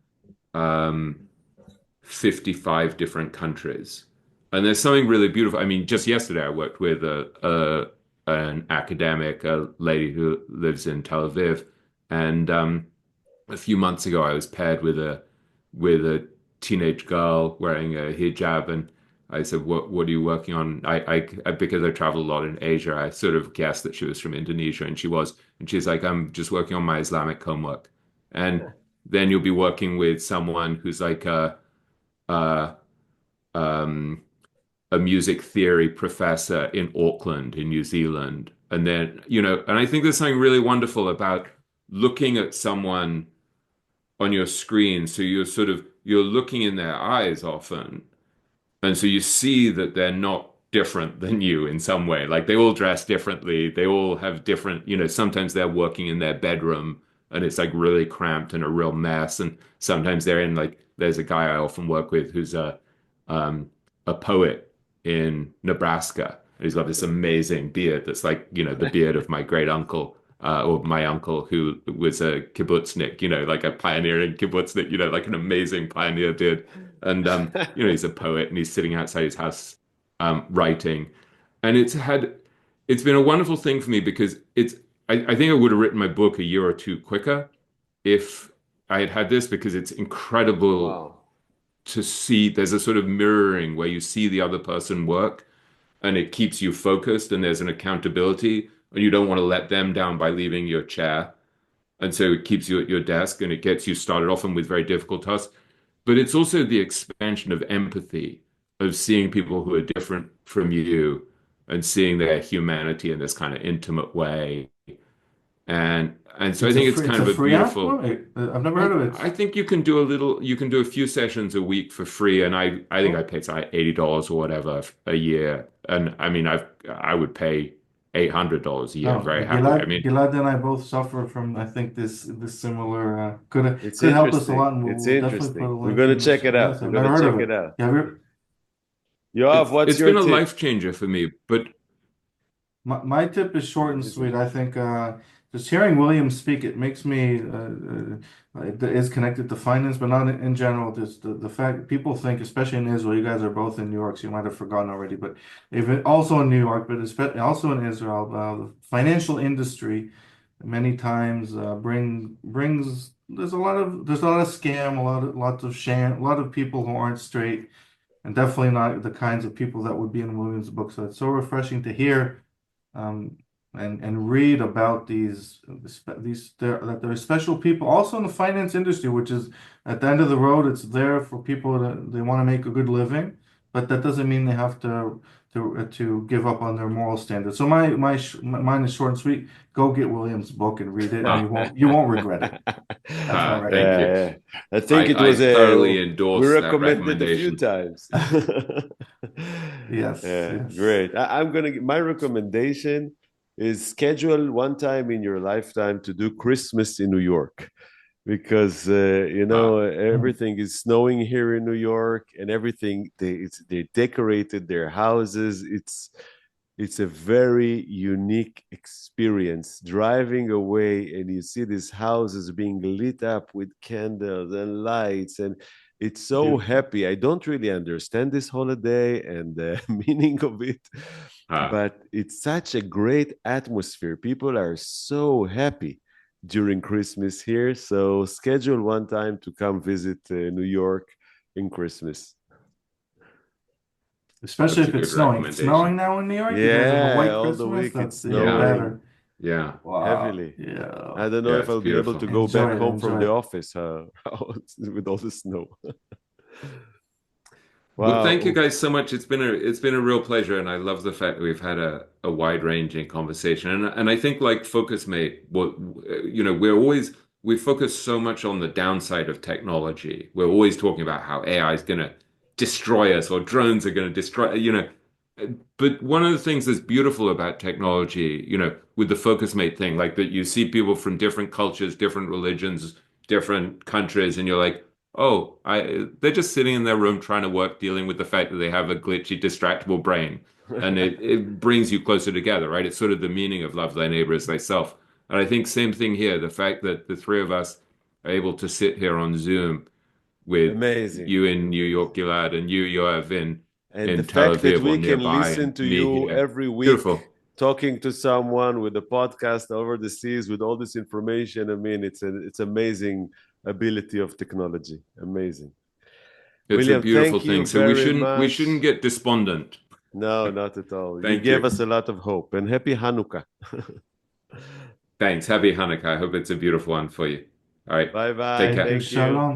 55 different countries. And there's something really beautiful. I mean, just yesterday I worked with an academic, a lady who lives in Tel Aviv, and a few months ago I was paired with a teenage girl wearing a hijab, and I said, "What are you working on?" I because I travel a lot in Asia, I sort of guessed that she was from Indonesia, and she was, and she's like, "I'm just working on my Islamic homework," and then you'll be working with someone who's like a music theory professor in Auckland, in New Zealand. And then, and I think there's something really wonderful about looking at someone on your screen. So you're looking in their eyes often. And so you see that they're not different than you in some way. Like they all dress differently. They all have different, sometimes they're working in their bedroom and it's like really cramped and a real mess. And sometimes they're in there's a guy I often work with who's a poet in Nebraska. He's got this amazing beard that's like, the beard of my great uncle, or my uncle who was a kibbutznik, like a pioneering kibbutznik, like an amazing pioneer did. And, he's a poet and he's sitting outside his house, writing. And it's been a wonderful thing for me because I think I would have written my book a year or two quicker if I had this, because it's incredible to see. There's a sort of mirroring where you see the other person work and it keeps you focused, and there's an accountability, and you don't want to let them down by leaving your chair. And so it keeps you at your desk and it gets you started often with very difficult tasks. But it's also the expansion of empathy, of seeing people who are different from you and seeing their humanity in this kind of intimate way. And so I think it's kind of a beautiful. I've never heard of it. I think you can do a few sessions a week for free, and I think I paid like $80 or whatever a year, and I mean I would pay $800 a year very happily. I mean, Gilad and I both suffer from, I think, this similar could it's help us a lot. And it's we'll interesting. We're gonna check it out. We're gonna check it out. Yoav, what's your tip? It's been a life changer for me, but my tip is short and sweet. I think just hearing William speak, it makes me it is connected to finance, but not in general. Just the fact people think, especially in Israel, you guys are both in New York, so you might have forgotten already, but even also in New York, but especially also in Israel, the financial industry many times brings there's a lot of scam, lots of sham, a lot of people who aren't straight, and definitely not the kinds of people that would be in William's book. So it's so refreshing to hear. And read about that there are special people also in the finance industry, which is at the end of the road. It's there for people that they want to make a good living, but that doesn't mean they have to give up on their moral standards. So mine is short and sweet. Go get William's book and read it, and you won't regret it. That's my thank you. I think it I was thoroughly we endorse that recommended a few recommendation. times. Yes, Yeah, yes. great. I'm gonna my recommendation is schedule one time in your lifetime to do Christmas in New York, because everything is snowing here in New York, and everything they decorated their houses. It's a very unique experience driving away and you see these houses being lit up with candles and lights, and it's so Beautiful. happy. I don't really understand this holiday and the meaning of it, but it's such a great atmosphere. People are so happy during Christmas here. So schedule one time to come visit New York in Christmas. Especially That's if a it's good snowing. It's snowing now in New York. You guys have a Yeah, white all the Christmas. week That's it's even snowing. better. Yeah. Wow. Heavily. Yeah. I don't know Yeah, if it's I'll be able to beautiful. go back Enjoy it, home from enjoy the it. office with all the snow. Well, thank you Wow. guys so much. It's been a real pleasure, and I love the fact that we've had a wide-ranging conversation. And I think like FocusMate, we focus so much on the downside of technology. We're always talking about how AI is going to destroy us or drones are going to destroy, But one of the things that's beautiful about technology, with the FocusMate thing, like that you see people from different cultures, different religions, different countries, and you're like, oh, they're just sitting in their room trying to work, dealing with the fact that they have a glitchy, distractible brain. And it brings you closer together, right? It's sort of the meaning of love thy neighbor as thyself. And I think same thing here, the fact that the three of us are able to sit here on Zoom with Amazing. you in New York, Gilad, and you, Yoav, And the in Tel fact that Aviv or we can nearby, listen and to me you here. every week, Beautiful. talking to someone with a podcast over the seas with all this information, I mean, it's amazing ability of technology. Amazing. It's a William, beautiful thank you thing. So we very shouldn't much. get despondent. No, not at all. You Thank gave you. us a lot of hope, and happy Hanukkah. Thanks. Happy Hanukkah. I hope it's a beautiful one for you. All right. Bye bye. Take care. Thank you. Shalom.